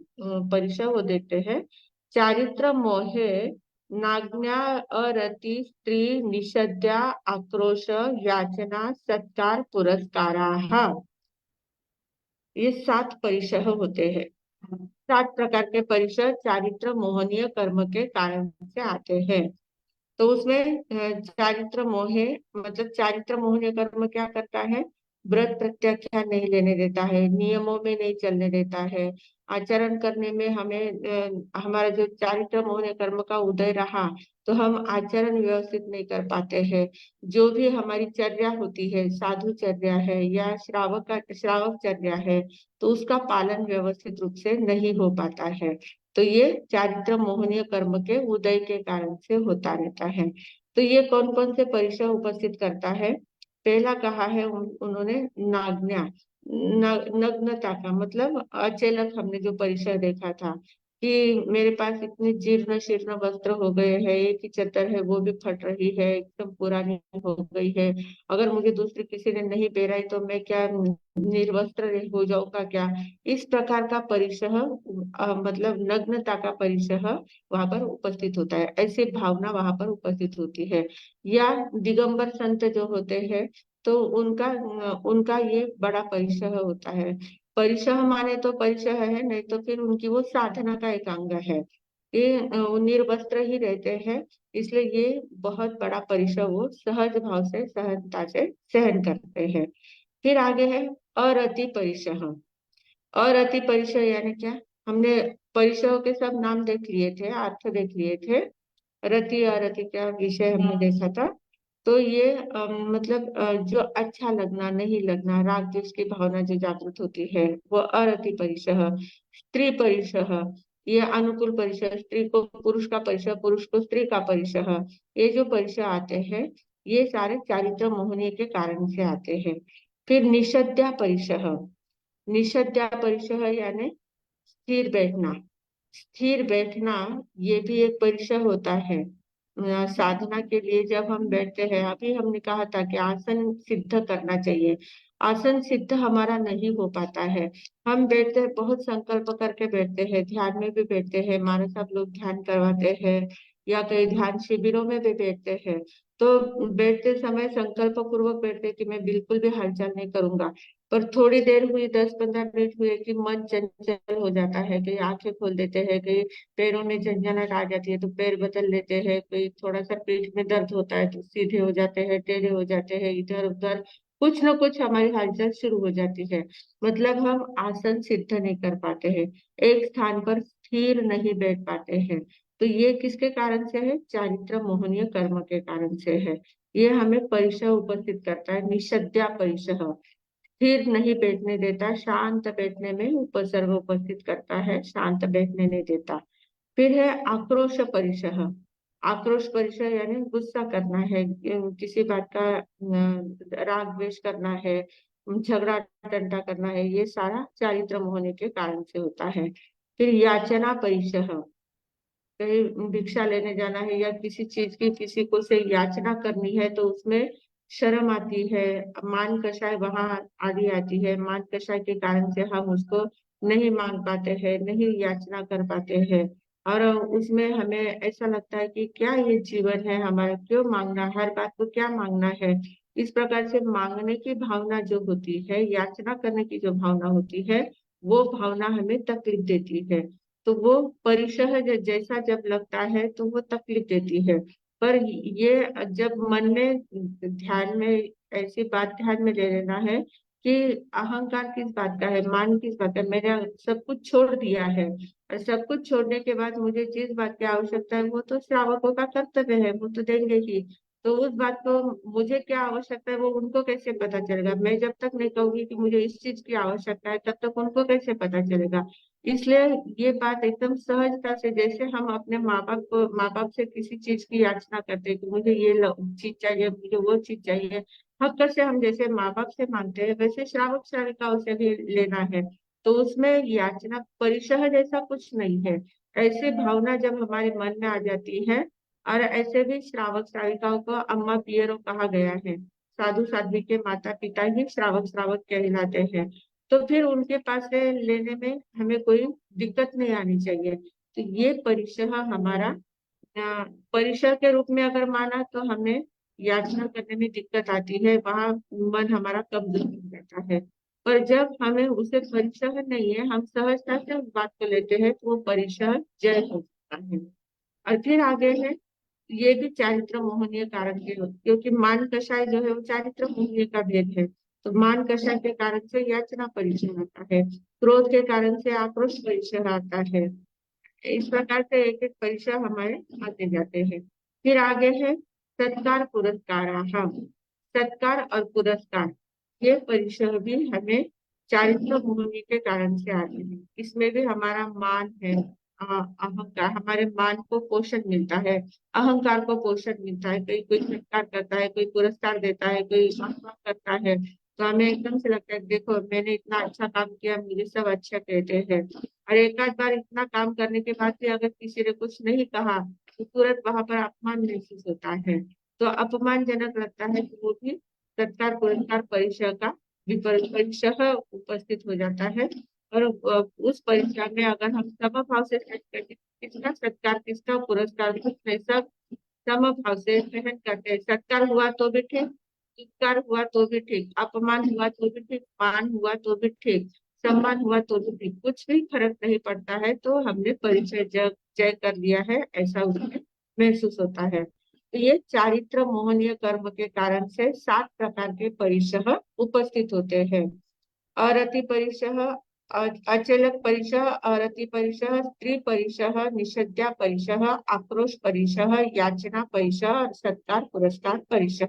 परिचय वो देते हैं। चारित्र मोहे नाज्ञा अरति स्त्री निषद्या आक्रोश याचना सत्कार पुरस्काराः, ये 7 परिचय होते हैं। 7 प्रकार के परिचय चारित्र मोहनीय कर्म के कारण से आते हैं। तो उसमें चारित्र मोहे, मतलब चारित्र मोहनीय कर्म क्या करता है, व्रत प्रत्याख्यान नहीं लेने देता है, नियमों में नहीं चलने देता है, आचरण करने में हमें हमारा जो चारित्र मोहनीय कर्म का उदय रहा तो हम आचरण व्यवस्थित नहीं कर पाते हैं। जो भी हमारी चर्या होती है, साधु चर्या है या श्रावक चर्या है, तो उसका पालन व्यवस्थित रूप से नहीं हो पाता है। तो ये चारित्र मोहनीय कर्म के उदय के कारण से होता रहता है। तो ये कौन कौन से परिचय उपस्थित करता है। पहला कहा है उन्होंने नाज्ञा, नग्नता का मतलब अचेलक, हमने जो परिचय देखा था कि मेरे पास इतने जीर्ण शीर्ण वस्त्र हो गए हैं, एक ही चद्दर है वो भी फट रही है, एकदम पुरानी हो गई है, अगर मुझे दूसरी किसी ने नहीं पहनाई तो मैं क्या निर्वस्त्र हो जाऊंगा क्या। इस प्रकार का परिचय मतलब नग्नता का परिचय वहां पर उपस्थित होता है, ऐसी भावना वहां पर उपस्थित होती है। या दिगंबर संत जो होते हैं तो उनका उनका ये बड़ा परिचय होता है। परिचय माने तो परिचय है, नहीं तो फिर उनकी वो साधना का एक अंग है। ये निर्वस्त्र ही रहते हैं, इसलिए ये बहुत बड़ा परिचय वो सहज भाव से सहजता से सहन करते हैं। फिर आगे है अरति परिचय। अरति परिचय यानी क्या, हमने परिचयों के सब नाम देख लिए थे, अर्थ देख लिए थे। रति अरति का विषय हमने देखा था। तो ये मतलब जो अच्छा लगना नहीं लगना, राग द्वेष की भावना जो जागृत होती है वो अरति परिचय। स्त्री परिचय, ये अनुकूल परिचय, स्त्री को पुरुष का परिचय, पुरुष को स्त्री का परिचय, ये जो परिचय आते हैं ये सारे चारित्र मोहनी के कारण से आते हैं। फिर निषद्या परिचय, निषद्या परिचय यानी स्थिर बैठना। स्थिर बैठना ये भी एक परिचय होता है। साधना के लिए जब हम बैठते हैं, अभी हमने कहा था कि आसन सिद्ध करना चाहिए, आसन सिद्ध हमारा नहीं हो पाता है। हम बैठते हैं, बहुत संकल्प करके बैठते हैं, ध्यान में भी बैठते हैं, हमारे सब लोग ध्यान करवाते हैं या कई ध्यान शिविरों में भी बैठते हैं। तो बैठते समय संकल्प पूर्वक बैठते कि मैं बिल्कुल भी हलचल नहीं करूंगा, पर थोड़ी देर हुई, 10-15 मिनट हुए कि मन चंचल हो जाता है, कि आंखें खोल देते हैं, कि पैरों में झंझनाहट आ जाती है तो पैर बदल लेते हैं, कोई थोड़ा सा पीठ में दर्द होता है तो सीधे हो जाते हैं, टेढ़े हो जाते हैं, इधर उधर कुछ न कुछ हमारी हलचल शुरू हो जाती है। मतलब हम आसन सिद्ध नहीं कर पाते हैं, एक स्थान पर स्थिर नहीं बैठ पाते हैं। तो ये किसके कारण से है, चारित्र मोहनीय कर्म के कारण से है। ये हमें परिचय उपस्थित करता है, निषद्या परिचय, स्थिर नहीं बैठने देता, शांत बैठने में उपसर्ग उपस्थित करता है, शांत बैठने नहीं देता। फिर है आक्रोश परिचय। आक्रोश परिचय यानी गुस्सा करना है, किसी बात का राग द्वेष करना है, झगड़ा टंटा करना है, ये सारा चारित्र होने के कारण से होता है। फिर याचना परिचय, कहीं भिक्षा लेने जाना है या किसी चीज की किसी को से याचना करनी है तो उसमें शर्म आती है, मान कषाय वहां आदि आती है, मान कषाय के कारण से हम उसको नहीं मांग पाते हैं, नहीं याचना कर पाते हैं। और उसमें हमें ऐसा लगता है कि क्या ये जीवन है हमारा, क्यों मांगना, हर बात को क्या मांगना है। इस प्रकार से मांगने की भावना जो होती है, याचना करने की जो भावना होती है, वो भावना हमें तकलीफ देती है। तो वो परिसह जैसा जब लगता है तो वो तकलीफ देती है। पर ये जब मन में ध्यान में ऐसी बात ध्यान में ले लेना है कि अहंकार किस बात का है, मान किस बात का है, मैंने सब कुछ छोड़ दिया है, और सब कुछ छोड़ने के बाद मुझे जिस बात की आवश्यकता है वो तो श्रावकों का कर्तव्य है, वो तो देंगे ही। तो उस बात को मुझे क्या आवश्यकता है वो उनको कैसे पता चलेगा? मैं जब तक नहीं कहूंगी कि मुझे इस चीज की आवश्यकता है तब तक उनको कैसे पता चलेगा? इसलिए ये बात एकदम सहजता से, जैसे हम अपने माँ बाप से किसी चीज की याचना करते हैं कि मुझे ये चीज चाहिए, मुझे वो चीज चाहिए, हक से हम जैसे माँ बाप से मांगते हैं, वैसे श्रावक श्राविकाओं से भी लेना है। तो उसमें याचना परिशह जैसा कुछ नहीं है। ऐसी भावना जब हमारे मन में आ जाती है, और ऐसे भी श्रावक श्राविकाओं को अम्मा पियरो कहा गया है। साधु साध्वी के माता पिता ही श्रावक श्रावक कहलाते हैं। तो फिर उनके पास से लेने में हमें कोई दिक्कत नहीं आनी चाहिए। तो ये परिशह हमारा परिसर के रूप में अगर माना तो हमें याचना करने में दिक्कत आती है, वहां मन हमारा कमजोर हो जाता है। पर जब हमें उसे परिसर नहीं है, हम सहजता से उस बात को लेते हैं, तो वो परिसर जय हो जाता है। और फिर आगे है, ये भी चारित्र मोहनीय कारण के क्योंकि मान कषाय जो है वो चारित्र मोहनीय का भेद है। तो मान कषाय के कारण से याचना परिचय आता है, क्रोध के कारण से आक्रोश परिचय आता है। इस प्रकार से एक एक परिचय हमारे आते जाते हैं। फिर आगे है सत्कार पुरस्कार। सत्कार और पुरस्कार, ये परिचय भी हमें चारित्र भूमि के कारण से आते हैं। इसमें भी हमारा मान है, अहंकार, हमारे मान को पोषण मिलता है, अहंकार को पोषण मिलता है। कोई कोई सत्कार करता है, कोई पुरस्कार देता है, कोई सम्मान करता है, तो हमें एकदम से लगता है देखो मैंने इतना अच्छा काम किया, मुझे सब अच्छा कहते हैं। और एक आध बार इतना काम करने के बाद भी अगर किसी ने कुछ नहीं कहा तो तुरंत वहां पर अपमान महसूस होता है। तो अपमानजनक लगता है कि वो भी सत्कार पुरस्कार परिचय का परिचय उपस्थित हो जाता है। और उस परीक्षा में अगर हम समभाव से सेट करके किसका सत्कार किसका पुरस्कार कुछ नहीं, सब समभाव से ग्रहण करते हैं। सत्कार हुआ तो भी ठीक, चित्कार हुआ तो भी ठीक, अपमान हुआ तो भी ठीक, मान हुआ तो भी ठीक, सम्मान हुआ तो भी ठीक, कुछ भी फर्क नहीं पड़ता है। तो हमने परिचय जय जय कर लिया है ऐसा उसमें महसूस होता है। तो ये चारित्र मोहनीय कर्म के कारण से 7 प्रकार के परिचय उपस्थित होते हैं। अरति परिचय, अचलक परिचय, अरति परिचय, स्त्री परिचय, निषद्या परिचय, आक्रोश परिचय, याचना परिचय और सत्कार पुरस्कार परिचय,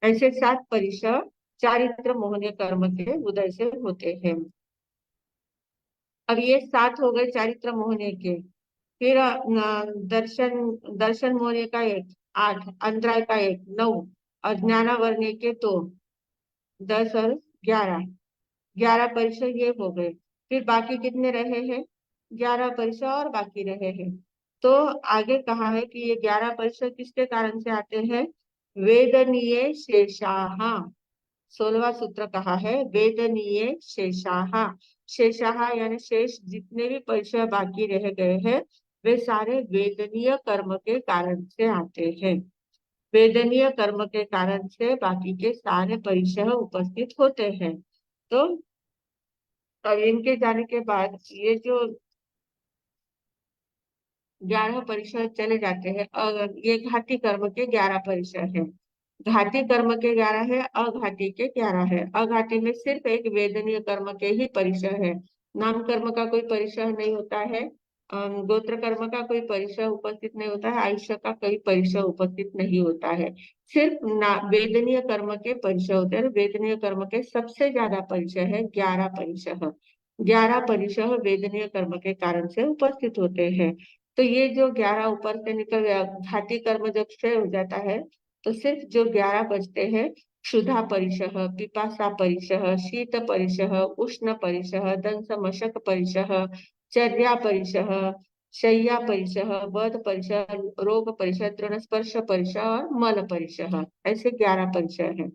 ऐसे 7 परिचय चारित्र मोहनीय कर्म के उदय से होते हैं। अब ये 7 हो गए चारित्र मोहनीय के। फिर दर्शन दर्शन मोहनीय का 1, 8, अंतराय का 1, 9, और ज्ञानावर्णीय के 2, 10 और 11, 11 परिचय ये हो गए। फिर बाकी कितने रहे हैं? 11 परिचय और बाकी रहे हैं। तो आगे कहा है कि ये 11 परिचय किसके कारण से आते हैं? वेदनीय शेषाह, 16वां सूत्र कहा है वेदनीय शेषाह। शेषाह यानी शेष जितने भी परिचय बाकी रह गए हैं वे सारे वेदनीय कर्म के कारण से आते हैं। वेदनीय कर्म के कारण से बाकी के सारे परिचय उपस्थित होते हैं। तो अब इनके जाने के बाद ये जो 11 परिचय चले जाते हैं, ये घाती कर्म के 11 परिचय है। घाती कर्म के 11 है, अघाती के 11 है। अघाती में सिर्फ एक वेदनीय कर्म के ही परिचय है, नाम कर्म का कोई परिचय नहीं होता है, गोत्र कर्म का कोई परिचय उपस्थित नहीं होता है, आयुष्य का कोई परिचय उपस्थित नहीं होता है। सिर्फ वेदनीय कर्म के परिचय होते हैं। वेदनीय कर्म के सबसे ज्यादा परिचय है 11 परिचय। 11 परिचय वेदनीय कर्म के कारण से उपस्थित होते हैं। तो ये जो 11 ऊपर से निकल गया, घाती कर्म जब क्षय हो जाता है तो सिर्फ जो 11 बचते हैं, क्षुधा परिचय, पिपासा परिचय, शीत परिचय, उष्ण परिचय, दंश मशक परिचय, चर्या परिचय, शय्या परिचय, बध परिचय, रोग परिचय, तृणस्पर्श परिचय और मल परिचय, ऐसे 11 परिचय हैं।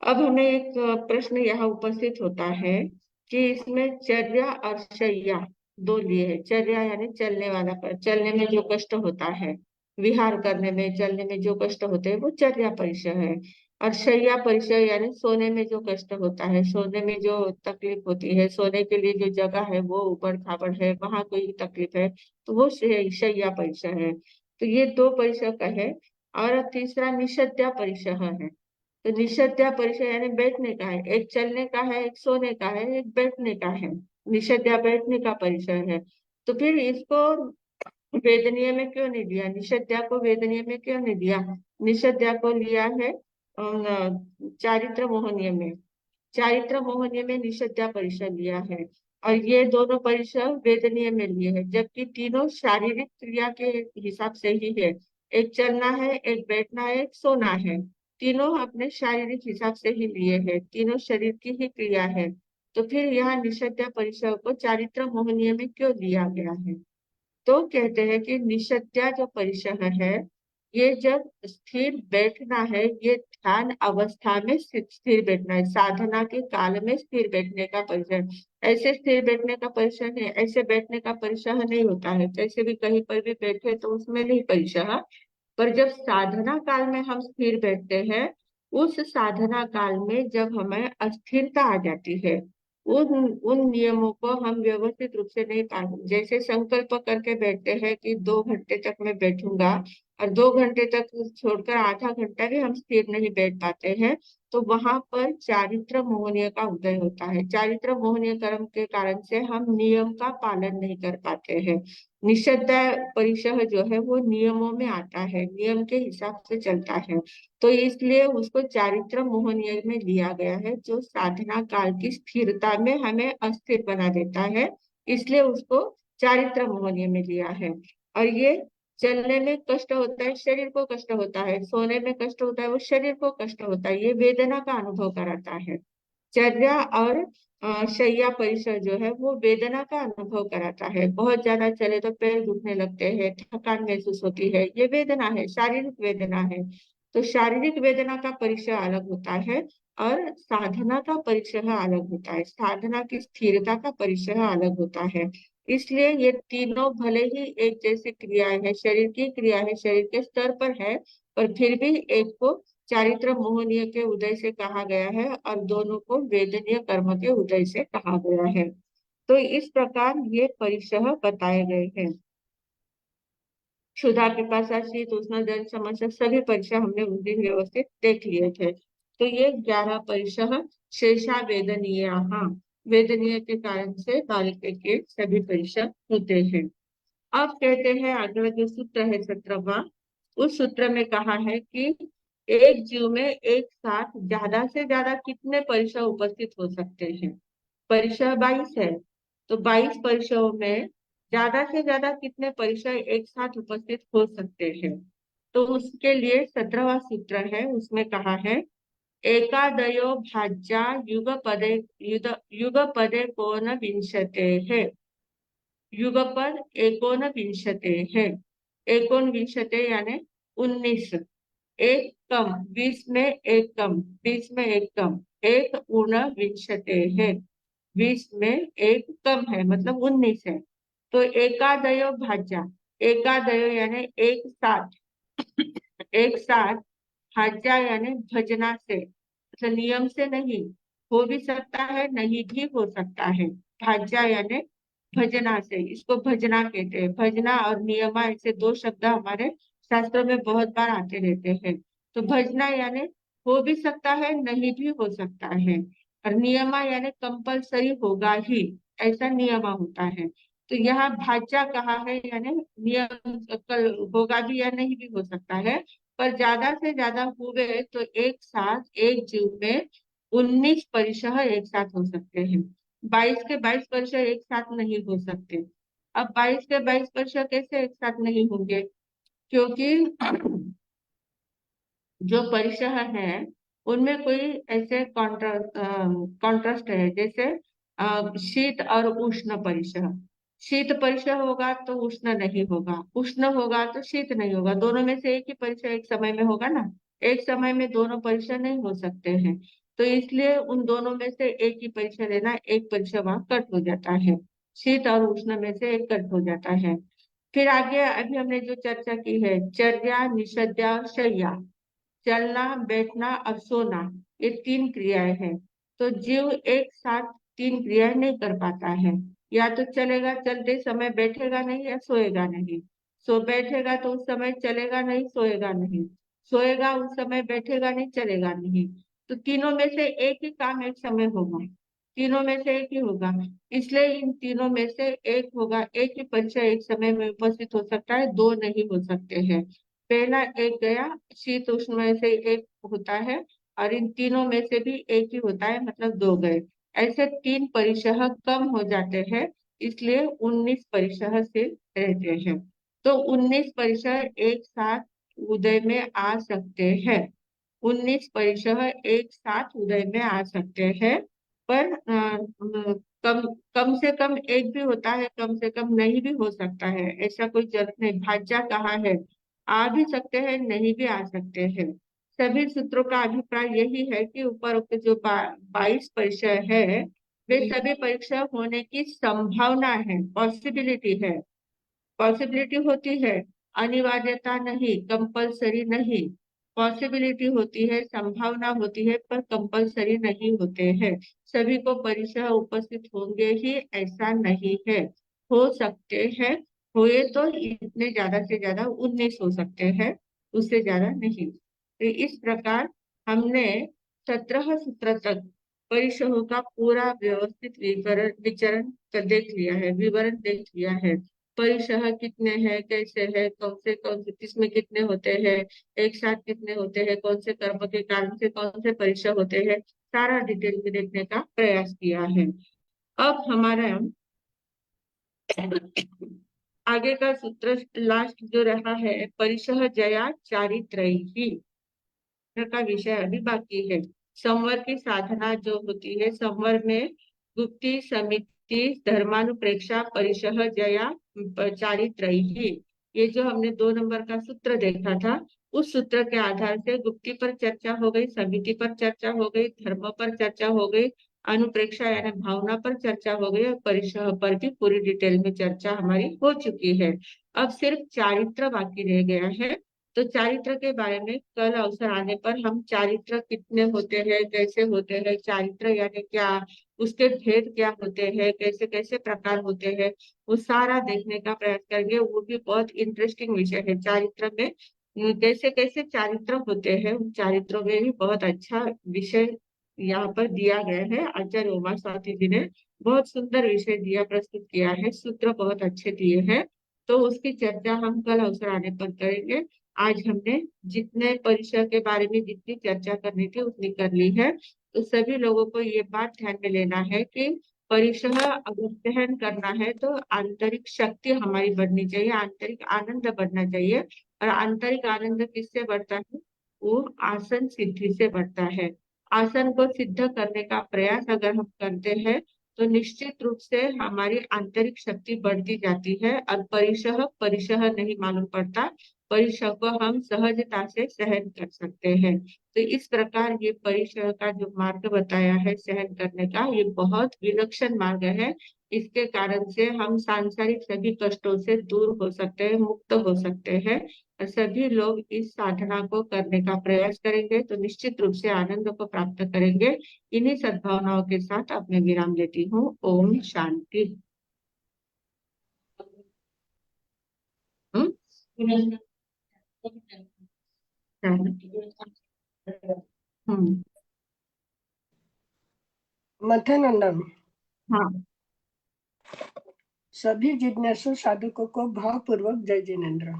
अब हमें एक प्रश्न यहाँ उपस्थित होता है कि इसमें चर्या और शय्या दो लिए है। चर्या यानी चलने वाला, चलने में जो कष्ट होता है, विहार करने में चलने में जो कष्ट होते हैं वो चर्या परिचय है। और शय्या परिचय यानी सोने में जो कष्ट होता है, सोने में जो तकलीफ होती है, सोने के लिए जो जगह है वो ऊबड़ खाबड़ है, वहां कोई तकलीफ है, तो वो शय्या परिचय है। तो ये 2 परिचय का है। और तीसरा निषद्या परिचय है। तो निषद्या परिचय यानी बैठने का है, एक चलने का है, एक सोने का है, एक बैठने का है। निषद्या बैठने का परिचय है। तो फिर इसको वेदनीय में क्यों नहीं लिया, निषद्या को वेदनीय में क्यों नहीं लिया? निषद्या को लिया है चारित्र मोहनीय में। चारित्र मोहनीय में निषद्या परिषद लिया है, और ये दोनों परिषद वेदनीय में लिए हैं, जबकि तीनों शारीरिक क्रिया के हिसाब से ही है। एक चलना है, एक बैठना है, एक सोना है। तीनों अपने शारीरिक हिसाब से ही लिए हैं, तीनों शरीर की ही क्रिया है। तो फिर यहाँ निषद्या परिषद को चारित्र मोहनीय में क्यों लिया गया है? तो कहते हैं कि निषद्या जो परिसर है, ये जब स्थिर बैठना है, ये ध्यान अवस्था में स्थिर बैठना है, साधना के काल में स्थिर बैठने का परिसर। ऐसे स्थिर बैठने का परिसर नहीं, ऐसे बैठने का परिसर नहीं होता है। जैसे भी कहीं पर भी बैठे तो उसमें नहीं परिसर, पर जब साधना काल में हम स्थिर बैठते हैं, उस साधना काल में जब हमें अस्थिरता आ जाती है, उन उन नियमों को हम व्यवस्थित रूप से नहीं पालन, जैसे संकल्प करके बैठते हैं कि 2 घंटे तक मैं बैठूंगा, और 2 घंटे तक छोड़कर आधा घंटा भी हम स्थिर नहीं बैठ पाते हैं, तो वहां पर चारित्र मोहनीय का उदय होता है। चारित्र मोहनीय कर्म के कारण से हम नियम का पालन नहीं कर पाते हैं। निषिद्ध परिसह जो है वो नियमों में आता है, नियम के हिसाब से चलता है, तो इसलिए उसको चारित्र मोहनीय में लिया गया है, जो साधना काल की स्थिरता में हमें अस्थिर बना देता है, इसलिए उसको चारित्र मोहनीय में लिया है। और ये चलने में कष्ट होता है, शरीर को कष्ट होता है, सोने में कष्ट होता है, वो शरीर को कष्ट होता है, ये वेदना का अनुभव कराता है। चर्या और शैया परिसर जो है वो वेदना का अनुभव कराता है। बहुत ज्यादा चले तो पैर दुखने लगते हैं, थकान महसूस होती है, ये वेदना है, शारीरिक वेदना है। तो शारीरिक वेदना का परिचय अलग होता है, और साधना का परिचय अलग होता है, साधना की स्थिरता का परिचय अलग होता है। इसलिए ये तीनों भले ही एक जैसी क्रियाएं है, शरीर की क्रिया है, शरीर के स्तर पर है, पर फिर भी एक को चारित्र मोहनीय के उदय से कहा गया है, और दोनों को वेदनीय कर्म के उदय से कहा गया है। तो इस प्रकार ये परिचय बताए गए हैं। क्षुधा, पिपासा, शीत, उष्ण, जल, समस्या, सभी परिचय हमने उस दिन व्यवस्थित देख लिए थे। तो ये 11 परिचय शेषा वेदनीय, वेदनीय के कारण से बालिका के सभी परिचय होते हैं। अब कहते हैं अगला जो सूत्र है 17वां, उस सूत्र में कहा है कि एक जीव में एक साथ ज्यादा से ज्यादा कितने परिचय उपस्थित हो सकते हैं? परिचय 22 है, तो 22 परिचयों में ज्यादा से ज्यादा कितने परिचय एक साथ उपस्थित हो सकते हैं? तो उसके लिए 17वां सूत्र है, उसमें कहा है एकादयो भाज्या युगपदे युगपदे कोन विंशते है। युगपद एकोनविंशते है। एकोनविंशते यानी 19। एक कम 20 में एक कम, 20 में एक कम, एक ऊनविंशते है। 20 में एक कम है, मतलब 19 है। तो एकादयो भाज्या, एकादयो यानी एक साथ, एक साथ, भाज्या यानी भजना से, मतलब नियम से नहीं, हो भी सकता है नहीं भी हो सकता है। भाज्या यानी भजना से, इसको भजना कहते हैं। भजना और नियमा ऐसे दो शब्द हमारे शास्त्रों में बहुत बार आते रहते हैं। तो भजना यानी हो भी सकता है नहीं भी हो सकता है, और नियमा यानी कंपलसरी होगा ही, ऐसा नियमा होता है। तो यहाँ भाज्या कहा है, यानी नियम कल होगा भी या नहीं भी हो सकता है, पर ज्यादा से ज्यादा हुए तो एक साथ एक जीव में 19 परिचय एक साथ हो सकते हैं। 22 के 22 परिचय एक साथ नहीं हो सकते। अब 22 के 22 परिचय कैसे एक साथ नहीं होंगे? क्योंकि जो परिचय है उनमें कोई ऐसे कॉन्ट्रास्ट है, जैसे शीत और उष्ण परिचय। शीत परिचय होगा तो उष्ण नहीं होगा, उष्ण होगा तो शीत नहीं होगा, दोनों में से एक ही परिचय एक समय में होगा ना। एक समय में दोनों परिचय नहीं हो सकते हैं, तो इसलिए उन दोनों में से एक ही परिचय लेना, एक परिचय वहां कट हो जाता है। शीत और उष्ण में से एक कट हो जाता है। फिर आगे अभी हमने जो चर्चा की है, चर्या, निषद्या, शय्या, चलना, बैठना और सोना, ये 3 क्रियाएं हैं। तो जीव एक साथ 3 क्रियाएं नहीं कर पाता है। या तो चलेगा, चलते समय बैठेगा नहीं, या सोएगा नहीं। बैठेगा तो उस समय चलेगा नहीं, सोएगा नहीं। सोएगा उस समय बैठेगा नहीं, चलेगा नहीं। तो तीनों में से एक ही काम एक समय होगा। तीनों में से एक ही होगा। इसलिए इन तीनों में से एक होगा। एक ही परीक्षा एक समय में उपस्थित हो सकता है, दो नहीं हो सकते हैं। पहला एक गया, शीत उष्ण में से एक होता है, और इन तीनों में से भी एक ही होता है, मतलब दो गए। ऐसे तीन परिशह कम हो जाते हैं, इसलिए 19 परिशह से रहते हैं। तो 19 परिशह एक साथ उदय में आ सकते हैं। 19 परिशह एक साथ उदय में आ सकते हैं, पर कम कम से कम एक भी होता है, कम से कम नहीं भी हो सकता है। ऐसा कोई जरूरत नहीं। भाज्य कहा है, आ भी सकते हैं, नहीं भी आ सकते हैं। सभी सूत्रों का अभिप्राय यही है कि उपरोक्त जो 22 परिचय है, वे सभी परीक्षा होने की संभावना है, पॉसिबिलिटी है। पॉसिबिलिटी होती है, अनिवार्यता नहीं, कंपलसरी नहीं। पॉसिबिलिटी होती है, संभावना होती है, पर कंपलसरी नहीं होते हैं। सभी को परीक्षा उपस्थित होंगे ही ऐसा नहीं है, हो सकते हैं। हुए तो इतने ज्यादा से ज्यादा 19 हो सकते हैं, उससे ज्यादा नहीं। तो इस प्रकार हमने 17 सूत्र तक परिसरों का पूरा व्यवस्थित विवरण विचरण देख लिया है, विवरण देख लिया है। परिसह कितने हैं, कैसे है, कौन से किसमें कितने होते हैं, एक साथ कितने होते हैं, कौन से कर्म के कारण से कौन से परिसह होते हैं, सारा डिटेल में देखने का प्रयास किया है। अब हमारा आगे का सूत्र लास्ट जो रहा है, परिसह जया चारित्रयी का विषय अभी बाकी है। संवर की साधना जो होती है, संवर में गुप्ति, समिति, धर्मानुप्रेक्षा, परिसह जया चारित्रयी, ये जो हमने 2 नंबर का सूत्र देखा था, उस सूत्र के आधार से गुप्ति पर चर्चा हो गई, समिति पर चर्चा हो गई, धर्म पर चर्चा हो गई, अनुप्रेक्षा यानी भावना पर चर्चा हो गई, और परिसह पर भी पूरी डिटेल में चर्चा हमारी हो चुकी है। अब सिर्फ चारित्र बाकी रह गया है। तो चारित्र के बारे में कल अवसर आने पर हम चारित्र कितने होते हैं, कैसे होते हैं, चारित्र यानी क्या, उसके भेद क्या होते हैं, कैसे कैसे प्रकार होते हैं, वो सारा देखने का प्रयास करेंगे। वो भी बहुत इंटरेस्टिंग विषय है। चारित्र में कैसे कैसे चारित्र होते हैं, उन चारित्रों में भी बहुत अच्छा विषय यहाँ पर दिया गया है। आचार्य उमा स्वाति जी ने बहुत सुंदर विषय दिया, प्रस्तुत किया है, सूत्र बहुत अच्छे दिए हैं। तो उसकी चर्चा हम कल अवसर आने पर करेंगे। आज हमने जितने परिसर के बारे में जितनी चर्चा करनी थी उतनी कर ली है। तो सभी लोगों को ये बात ध्यान में लेना है कि परिसर अगर सहन करना है तो आंतरिक शक्ति हमारी बढ़नी चाहिए, आंतरिक आनंद बढ़ना चाहिए। और आंतरिक आनंद किससे बढ़ता है? वो आसन सिद्धि से बढ़ता है। आसन को सिद्ध करने का प्रयास अगर हम करते हैं तो निश्चित रूप से हमारी आंतरिक शक्ति बढ़ती जाती है, और परिसह परिसह नहीं मालूम पड़ता, परिसह को हम सहजता से सहन कर सकते हैं। तो इस प्रकार ये परिसह का जो मार्ग बताया है सहन करने का, ये बहुत विलक्षण मार्ग है। इसके कारण से हम सांसारिक सभी कष्टों से दूर हो सकते हैं, मुक्त हो सकते हैं। और सभी लोग इस साधना को करने का प्रयास करेंगे तो निश्चित रूप से आनंद को प्राप्त करेंगे। इन्हीं सद्भावनाओं के साथ अब मैं विराम लेती हूँ। ओम शांति। हम्म हम्म, मथनंदन, हाँ सभी जिज्ञासु साधकों को भावपूर्वक जय जिनेन्द्र।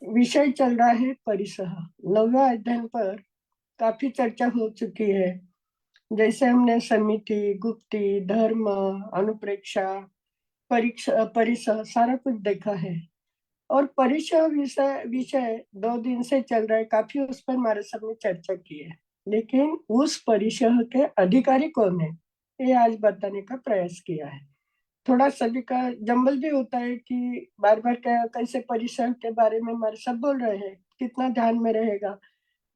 विषय चल रहा है परिसह। 9वां अध्ययन पर काफी चर्चा हो चुकी है। जैसे हमने समिति, गुप्ति, धर्म, अनुप्रेक्षा, परीक्षा, परिसह सारा कुछ देखा है। और परिसह विषय विषय 2 दिन से चल रहा है, काफी उस पर हमारे सबने चर्चा की है। लेकिन उस परिसह के अधिकारी कौन है, ये आज बताने का प्रयास किया है। थोड़ा सभी का जंबल भी होता है कि बार बार कैसे परिसर के बारे में हमारे सब बोल रहे हैं, कितना ध्यान में रहेगा।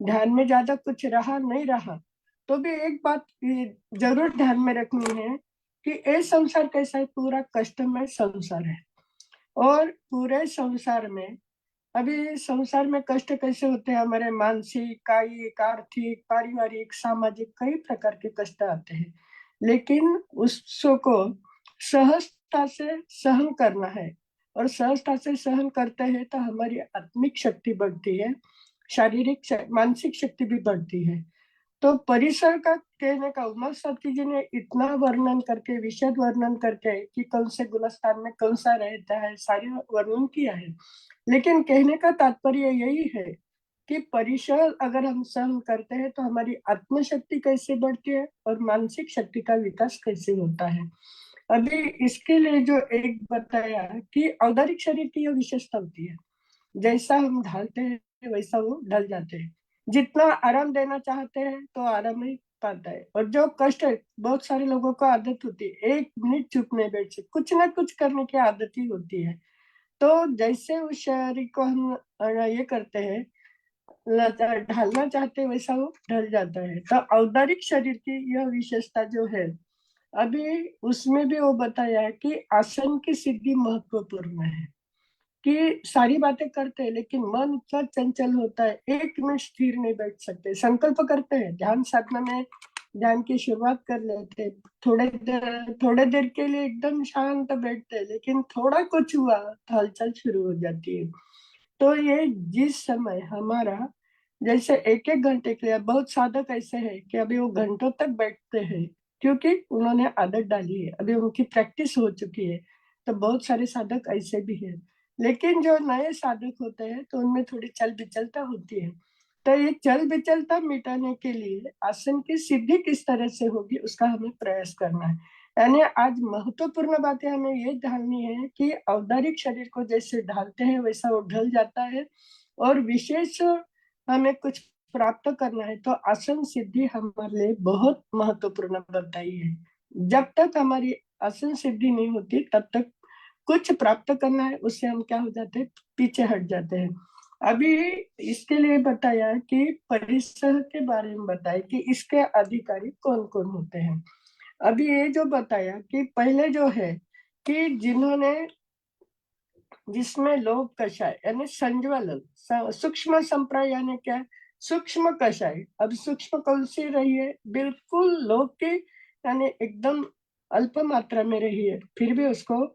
ध्यान में ज्यादा कुछ रहा नहीं रहा तो भी एक बात जरूर ध्यान में रखनी है कि ये संसार कैसा है, पूरा कष्टमय संसार है। और पूरे संसार में अभी संसार में कष्ट कैसे होते हैं, हमारे मानसिक, कायिक, आर्थिक, पारिवारिक, सामाजिक कई प्रकार के कष्ट आते हैं। लेकिन उसको सहजता से सहन करना है, और सहजता से सहन करते हैं तो हमारी आत्मिक शक्ति बढ़ती है, शारीरिक मानसिक शक्ति भी बढ़ती है। तो परिसर का कहने का उमा सती जी ने इतना वर्णन करके, विशद वर्णन करके कि कौन से गुणस्थान में कौन सा रहता है, सारी वर्णन किया है। लेकिन कहने का तात्पर्य यही है कि परिसर अगर हम सहन करते हैं तो हमारी आत्मशक्ति कैसे बढ़ती है और मानसिक शक्ति का विकास कैसे होता है। अभी इसके लिए जो एक बताया कि औदारिक शरीर की यह विशेषता होती है, जैसा हम ढालते हैं वैसा वो ढल जाते हैं। जितना आराम देना चाहते हैं तो आराम ही पाता है, और जो कष्ट है, बहुत सारे लोगों को आदत होती है 1 मिनट चुप नहीं बैठ सकते, कुछ ना कुछ करने की आदत ही होती है। तो जैसे उस शरीर को हम ये करते हैं, ढालना चाहते हैं, वैसा वो ढल जाता है। तो औदारिक शरीर की यह विशेषता जो है, अभी उसमें भी वो बताया है कि आसन की सिद्धि महत्वपूर्ण है। कि सारी बातें करते हैं लेकिन मन इतना चंचल होता है, 1 मिनट स्थिर नहीं बैठ सकते। संकल्प करते हैं, ध्यान साधना में ध्यान की शुरुआत कर लेते हैं, थोड़े देर के लिए एकदम शांत बैठते हैं, लेकिन थोड़ा कुछ हुआ तो हलचल शुरू हो जाती है। तो ये जिस समय हमारा जैसे 1-1 घंटे के लिए, बहुत साधक ऐसे हैं कि अभी वो घंटों तक बैठते हैं क्योंकि उन्होंने आदत डाली है, अभी उनकी प्रैक्टिस हो चुकी है। तो बहुत सारे साधक ऐसे भी हैं। लेकिन जो नए साधक होते हैं तो उनमें थोड़ी चल बिचलता होती है। तो ये चल बिचलता मिटाने के लिए आसन की सिद्धि किस तरह से होगी उसका हमें प्रयास करना है। यानी आज महत्वपूर्ण बातें हमें ये ढालनी है कि औदारिक शरीर को जैसे ढालते हैं वैसा वो ढल जाता है। और विशेष हमें कुछ प्राप्त करना है तो आसन सिद्धि हमारे लिए बहुत महत्वपूर्ण बताई है। जब तक हमारी आसन सिद्धि नहीं होती तब तक कुछ प्राप्त करना है, उससे हम क्या हो जाते हैं, पीछे हट जाते हैं। अभी इसके लिए बताया कि परिसर के बारे में बताया कि इसके अधिकारी कौन कौन होते हैं। अभी ये जो बताया कि पहले जो है कि जिन्होंने, जिसमें लोक कषाय यानी संज्वलन, सूक्ष्म संप्राय यानी क्या, सूक्ष्म कषाय। अब सूक्ष्म कौन सी रही है, बिल्कुल लोक की, यानी एकदम अल्प मात्रा में रही है, फिर भी उसको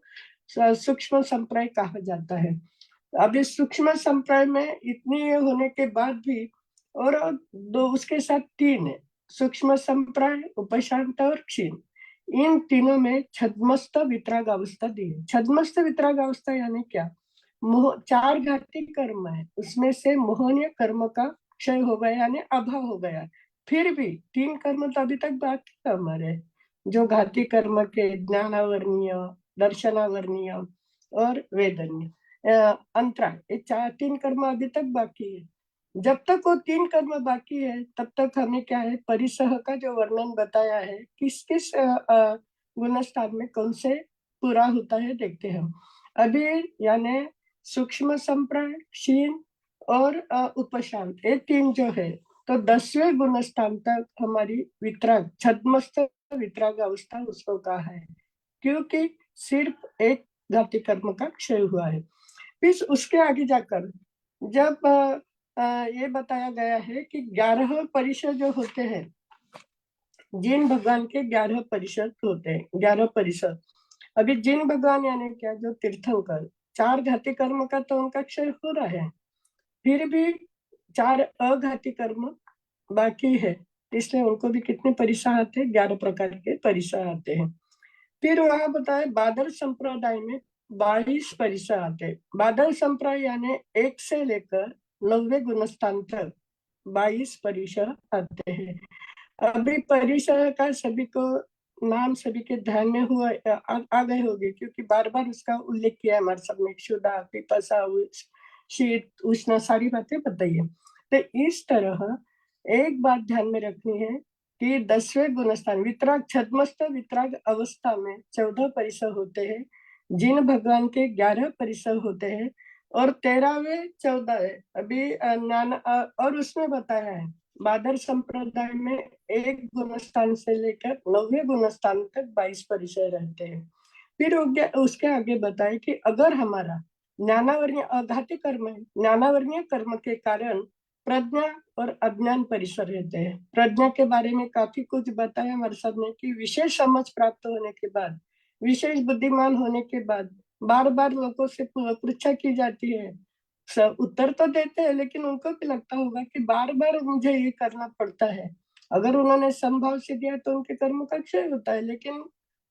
सूक्ष्म संप्राय कहा जाता है। अब इस सूक्ष्म संप्राय में इतनी ये होने के बाद भी और दो उसके साथ 3 है, सूक्ष्म संप्राय, उपशांत और क्षीण। इन तीनों में छद्मस्त वितराग अवस्था दी है। छद्मस्त वितराग अवस्था यानी क्या, मोह 4 घाती कर्म है, उसमें से मोहनीय कर्म का क्षय हो गया यानी अभाव हो गया। फिर भी 3 कर्म तो अभी तक बाकी है हमारे, जो घाती कर्म के ज्ञानावरणीय, दर्शनावरणीय और वेदनीय, अंतराल, ये 3 कर्म अभी तक बाकी है। जब तक वो 3 कर्म बाकी है तब तक हमें क्या है, परिसह का जो वर्णन बताया है किस किस गुणस्थान में कौन से पूरा होता है देखते हैं हम। अभी यानी सूक्ष्म संप्राय, क्षीण और उपशांत, ये 3 जो है, तो 10वें गुणस्थान तक हमारी वितराग, छद्मस्त वितराग अवस्था उसको कहा है, क्योंकि सिर्फ एक जाति कर्म का क्षय हुआ है। फिर उसके आगे जाकर जब ये बताया गया है कि 11 परिषद जो होते हैं, जिन भगवान के 11 परिषद होते हैं, 11 परिषद। अभी जिन भगवान यानी क्या, जो तीर्थंकर, 4 घाती कर्म का तो उनका क्षय हो रहा है, फिर भी 4 अघाती कर्म बाकी है, इसलिए उनको भी कितने परिसर आते हैं, 11 प्रकार के परिसर आते हैं। फिर वहां बताए बादल संप्रदाय में 22 परिसर आते हैं। बादल संप्रदाय यानी 1 से लेकर 9वें गुणस्थान तक 22 परिसर आते हैं। अभी परिसर का सभी को नाम सभी के ध्यान में हुआ, आ गए होंगे, क्योंकि बार बार उसका उल्लेख किया है हमारे सबने, क्षुधा, पिपासा, शीत, उष्ण, सारी बातें बताई है। तो इस तरह एक बात ध्यान में रखनी है कि 10वें गुणस्थान वितराग, छद्मस्त वितराग अवस्था में 14 परिसर होते हैं, जिन भगवान के 11 परिसर होते हैं, और 13वें 14 है अभी और उसमें बताया है बादर संप्रदाय में 1 गुणस्थान से लेकर 9वें गुणस्थान तक 22 परिसर रहते हैं। फिर उसके आगे बताए कि अगर हमारा ज्ञानावरणीय अघाती कर्म है, ज्ञानावरणीय कर्म के कारण प्रज्ञा और अज्ञान परिसर रहते हैं। प्रज्ञा के बारे में काफी कुछ बताया हमारे सबने कि विशेष समझ प्राप्त होने के बाद, विशेष बुद्धिमान होने के बाद बार बार लोगों से परीक्षा की जाती है, सब उत्तर तो देते हैं लेकिन उनको भी लगता होगा कि बार बार मुझे ये करना पड़ता है, अगर उन्होंने समभाव से दिया तो उनके कर्म का क्षय होता है, लेकिन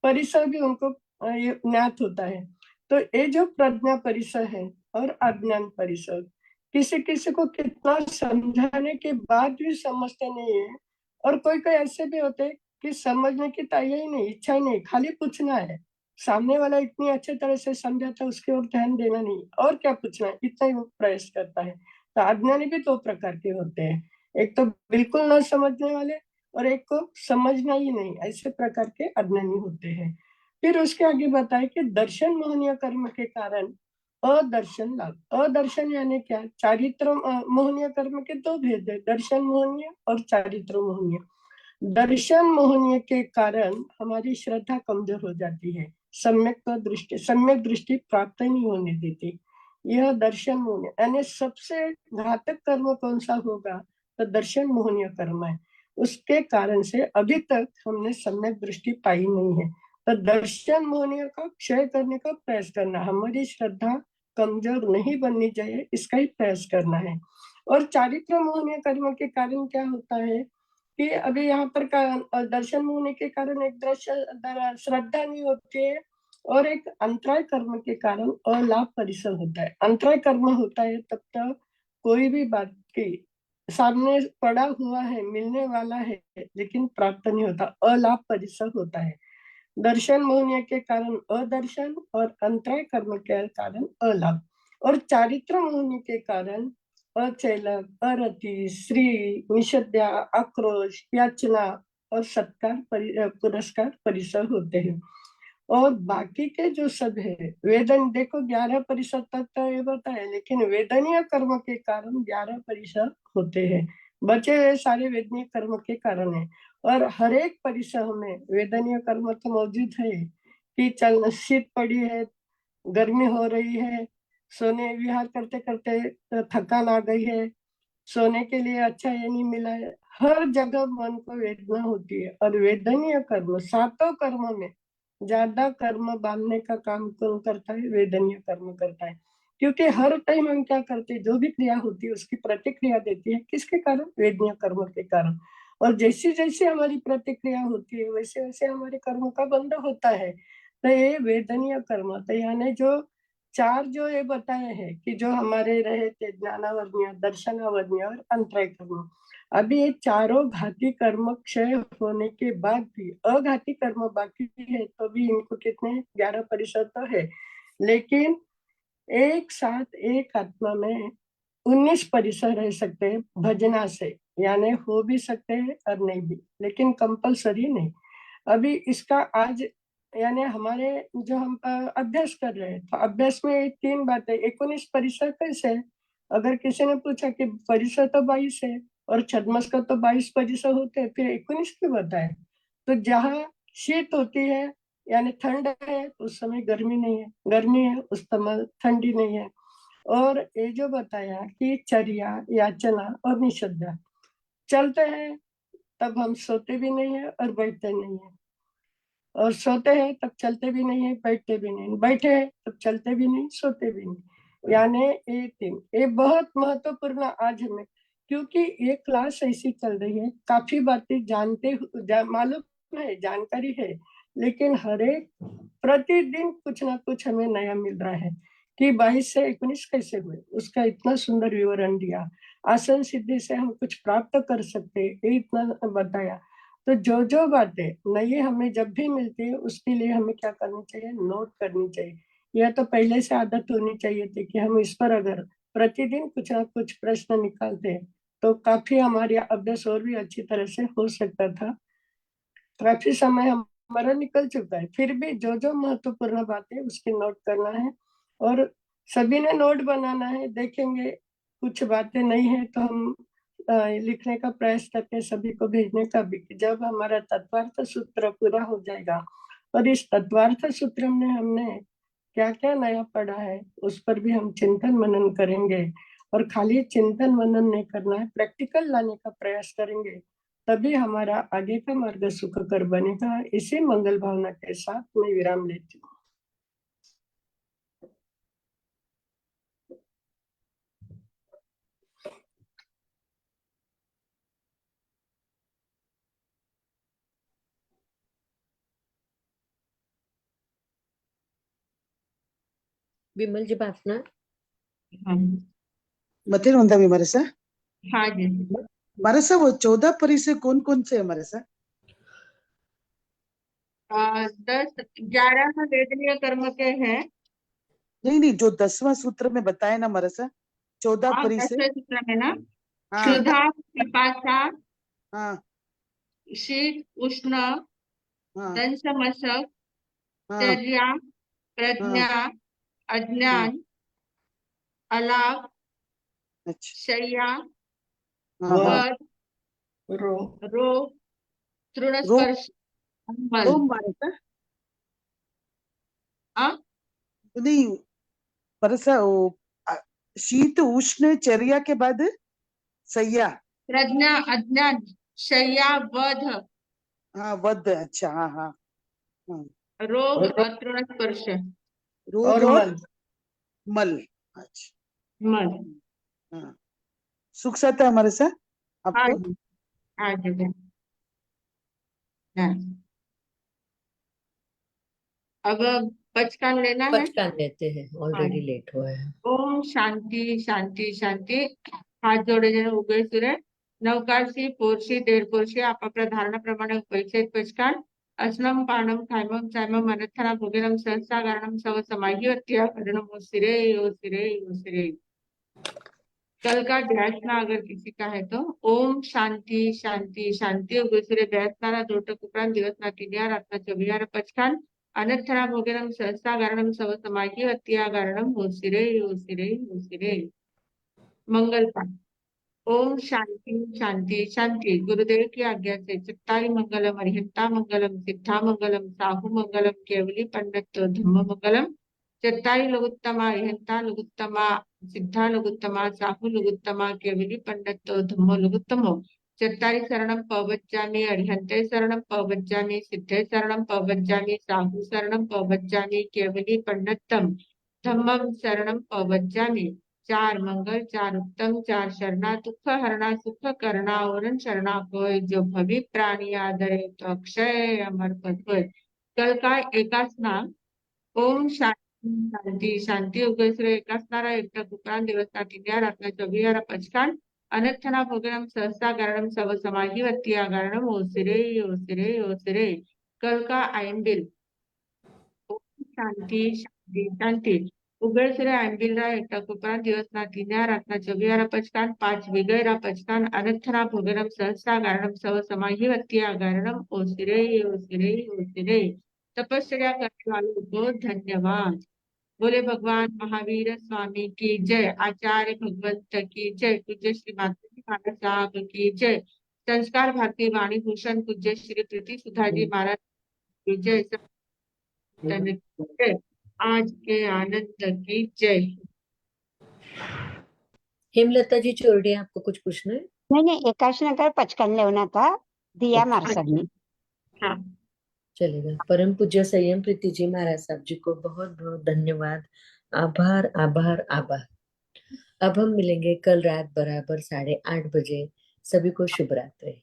परिसर भी उनको ये ज्ञात होता है। तो ये जो प्रज्ञा परिसर है और अज्ञान परिसर, किसी किसी को कितना समझाने के बाद भी समझते नहीं है, और कोई कोई ऐसे भी होते हैं कि समझने की तैयारी ही नहीं, इच्छा ही नहीं, खाली पूछना है। सामने वाला इतनी अच्छे तरह से समझाता है, उसकी ओर ध्यान देना नहीं, और क्या पूछना है, इतना ही वो प्रयास करता है। तो अज्ञानी भी दो प्रकार के होते हैं, एक तो बिल्कुल न समझने वाले, और एक को समझना ही नहीं, ऐसे प्रकार के अज्ञानी होते हैं। फिर उसके आगे बताए कि दर्शन मोहनीय कर्म के कारण अदर्शन लाभ। अदर्शन यानी क्या? चारित्र मोहनीय कर्म के दो भेद है, दर्शन मोहनीय और चारित्र मोहनीय। दर्शन मोहनीय के कारण हमारी श्रद्धा कमजोर हो जाती है, सम्यक दृष्टि प्राप्त नहीं होने देती। यह दर्शन मोहनीय यानी सबसे घातक कर्म कौन सा होगा? तो दर्शन मोहनीय कर्म है। उसके कारण से अभी तक हमने सम्यक दृष्टि पाई नहीं है। तो दर्शन मोहनीय का क्षय करने का प्रयास करना, हमारी श्रद्धा कमजोर नहीं बननी चाहिए, इसका ही प्रयास करना है। और चारित्र मोहनीय कर्म के कारण क्या होता है कि अभी यहाँ पर दर्शन होने के कारण एक श्रद्धा नहीं होती है, और एक अंतराय कर्म के कारण अलाभ परिसर होता है। अंतराय कर्म होता है तब तक कोई भी बात की सामने पड़ा हुआ है, मिलने वाला है, लेकिन प्राप्त नहीं होता, अलाभ परिसर होता है। दर्शन मोहनीय के कारण अदर्शन, और अंतराय कर्म के कारण अलाभ। और चारित्र मोहनी के कारण अचैलक, अरति, श्री, निषद्या, आक्रोश, याचना और सत्कार, पुरस्कार परिसर होते हैं। और बाकी के जो सब है, वेदन देखो 11% तक तो ये बताया, लेकिन वेदनीय कर्म के कारण 11% होते हैं, बचे हुए सारे वेदनीय कर्म के कारण है। और हर एक परिसर में वेदनीय कर्म तो मौजूद है कि चल शीत पड़ी है, गर्मी हो रही है, सोने विहार करते करते थकान आ गई है, सोने के लिए अच्छा ये नहीं मिला है, हर जगह मन को वेदना होती है। और वेदनीय कर्म, सातों कर्म में ज्यादा कर्म बांधने का काम कौन करता है? वेदनीय कर्म करता है। क्योंकि हर टाइम हम क्या करते हैं, जो भी क्रिया होती है उसकी प्रतिक्रिया देती है, किसके कारण? वेदनीय कर्म के कारण। और जैसी जैसी हमारी प्रतिक्रिया होती है, वैसे वैसे हमारे कर्म का बंध होता है। तो ये वेदनीय कर्म, तो यानी जो चार जो ये बताए हैं कि जो हमारे रहे थे, ज्ञानावर्णीय, दर्शनावर्णीय और अंतराय कर्म, अभी ये चारों घाती कर्म क्षय होने के बाद भी अघाती कर्म बाकी है, तो भी इनको कितने 11% तो है, लेकिन एक साथ एक आत्मा में 19 परिसर रह सकते हैं भजना से, यानी हो भी सकते हैं और नहीं भी, लेकिन कंपलसरी नहीं। अभी इसका आज यानी हमारे जो हम अभ्यास कर रहे हैं, तो अभ्यास में तीन बातें, 19 परिसर कैसे है? अगर किसी ने पूछा कि परिसर तो 22 है और छद्मस का तो 22 परिसर होते हैं, फिर 19 क्यों बताए? तो जहाँ शीत होती है यानी ठंड है, तो उस समय गर्मी नहीं है, गर्मी है उस समय ठंडी नहीं है। और ये जो बताया कि चर्या, याचना और निषद्धा, चलते हैं तब हम सोते भी नहीं है और बैठते नहीं है, और सोते हैं तब चलते भी नहीं है, बैठते भी नहीं, बैठे हैं तब चलते भी नहीं, सोते भी नहीं। यानी ये तीन, ये बहुत महत्वपूर्ण आज हमें, क्योंकि ये क्लास ऐसी चल रही है, काफी बातें मालूम है, जानकारी है, लेकिन हर एक प्रतिदिन कुछ ना कुछ हमें नया मिल रहा है कि 22 से 19 कैसे हुए, उसका इतना सुंदर विवरण दिया। आसन सिद्धि से हम कुछ प्राप्त कर सकते हैं, ये इतना बताया। तो जो जो बातें नई हमें जब भी मिलती है, उसके लिए हमें क्या करनी चाहिए? नोट करनी चाहिए। यह तो पहले से आदत होनी चाहिए थी कि हम इस पर अगर प्रतिदिन कुछ ना कुछ प्रश्न निकालते हैं, तो काफी हमारी अभ्यास और भी अच्छी तरह से हो सकता था। काफी समय हमारा निकल चुका है, फिर भी जो जो महत्वपूर्ण बात है उसकी नोट करना है, और सभी ने नोट बनाना है। देखेंगे कुछ बातें नहीं है तो हम लिखने का प्रयास करते हैं, सभी को भेजने का भी। जब हमारा तत्वार्थ सूत्र पूरा हो जाएगा, और इस तत्वार्थ सूत्र में हमने क्या क्या नया पढ़ा है, उस पर भी हम चिंतन मनन करेंगे। और खाली चिंतन मनन नहीं करना है, प्रैक्टिकल लाने का प्रयास करेंगे, तभी हमारा आगे का मार्ग सुखकर बनेगा। इसी मंगल भावना के साथ मैं विराम लेती हूँ। विमल जी बात ना हाँ मथे होंदा भी हमारे साथ हाँ जी हमारे साथ वो 14 परी से कौन कौन से हमारे साथ 11 वेदनीय कर्म के हैं। नहीं नहीं जो 10वां सूत्र में बताया ना हमारे साथ 14 हाँ परी से 10वें सूत्र में ना हाँ क्षुधा पिपासा हाँ शीत उष्ण हाँ दंशमशक हाँ चर्या हाँ प्रज्ञा हाँ अज्ञान अलाप अच्छा शय्या हाँ हाँ वध रो रोग तृण रो स्पर्श मल। रोम हमारे साथ हाँ नहीं हमारे साथ वो अ, शीत उष्ण चर्या के बाद सैया प्रज्ञा अज्ञान शय्या वध हाँ वध अच्छा हाँ हाँ हाँ रोग रो और तृण स्पर्श रोग और और मन। मल अच्छा मल। हाँ सुख साथ है हमारे साथ हाँ आपको जी हाँ जी हाँ। अब बचकान लेना है। पचकान लेते हैं हाँ ऑलरेडी लेट हुआ है ओम शांति शांति शांती हात जोडलेले उभे सुरे नवकारशी पोरशी देडपोरशी आपापल्या धारणाप्रमाणे उपैक्षित पचकान असनम पाणम खायमम चायमम अनथरा भोगिरम सहसा गारणम सव समाह्य करणम ओसिरे ओसिरे ओसिरे। कल का ध्यान अगर किसी का है तो ओम शांति शांति शांति उगसुरे ध्यासनारा दोटक उपरांत दिवसना 3 रातना 24 पचकान अनथरा भोगिरम सहसा गारणम सव समाह्य गारणम ओसिरे ओसिरे ओसिरे। मंगल पाठ ओम शांति शांति शांति गुरुदेव की आज्ञा से चित्तारी मंगलम अरिहंता मंगलम सिद्धा मंगलम साहु मंगलम केवली पंडित धम्म मंगलम चित्तारी लघुत्तमा अरिहंता लघुत्तमा सिद्धा लघुत्तमा साहु लघुत्तमा केवली पंडित धम्म लघुत्तमो चित्तारी शरणम पवज्जामि अरिहंते शरणम पवज्जामि सिद्धे शरणम पवज्जामि साहु शरणम पवज्जामि केवली पंडितम धम्मम शरणम पवज्जामि। 4 मंगल 4 उत्तम 4 शरणा दुख हरणा सुख करना और शरणा कोय जो भवी प्राणी आदरे तो अक्षय अमर पद होय। कल का एकाच नाम ओम शांति शांति शांति उगसरे एकाचनारा एकटक उपरांत दिवसना 3 रातना 24 पचकान अनर्थना भोगनम सहसा गारणम सव समाही वत्तिया गारणम ओसिरे ओसिरे ओसिरे। कल का आयंबिल ओम शांति शांति शांति उगळसरे आंबिलरा एकटक उपरांत दिवसना 3 रातना 24 पचकान 5 विगयरा पचकान अनर्थना भोगनम सहसा गारणम सव समाही वत्तिया गारणम ओसिरे ओसिरे ओसिरे। तपस्या करने वालों को धन्यवाद। बोले भगवान महावीर स्वामी की जय। आचार्य भगवंत की जय। पूज्य श्री माता जी महाराज साहब की जय। संस्कार भारती वाणी भूषण पूज्य श्री प्रीति सुधा जी महाराज की जय। संतन की जय। आज के आनंद की जय। हेमलता जी चोरडे आपको कुछ पूछना है नहीं एकाश नगर पचकन लेना था दिया ओके। मारसद ने हाँ चलेगा परम पूज्य संयम प्रीति जी महाराज साहब जी को बहुत बहुत धन्यवाद आभार आभार आभार। अब हम मिलेंगे कल रात बराबर 8:30 बजे। सभी को शुभ रात्रि।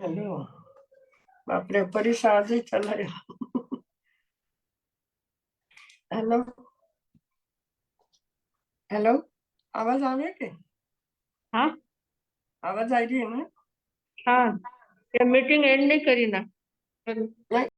हेलो बापरे परीक्षा आजही चालाय हेलो हेलो आवाज आ रही है क्या? हाँ आवाज आ रही है ना? हाँ, ये मीटिंग एंड नहीं करी ना? नहीं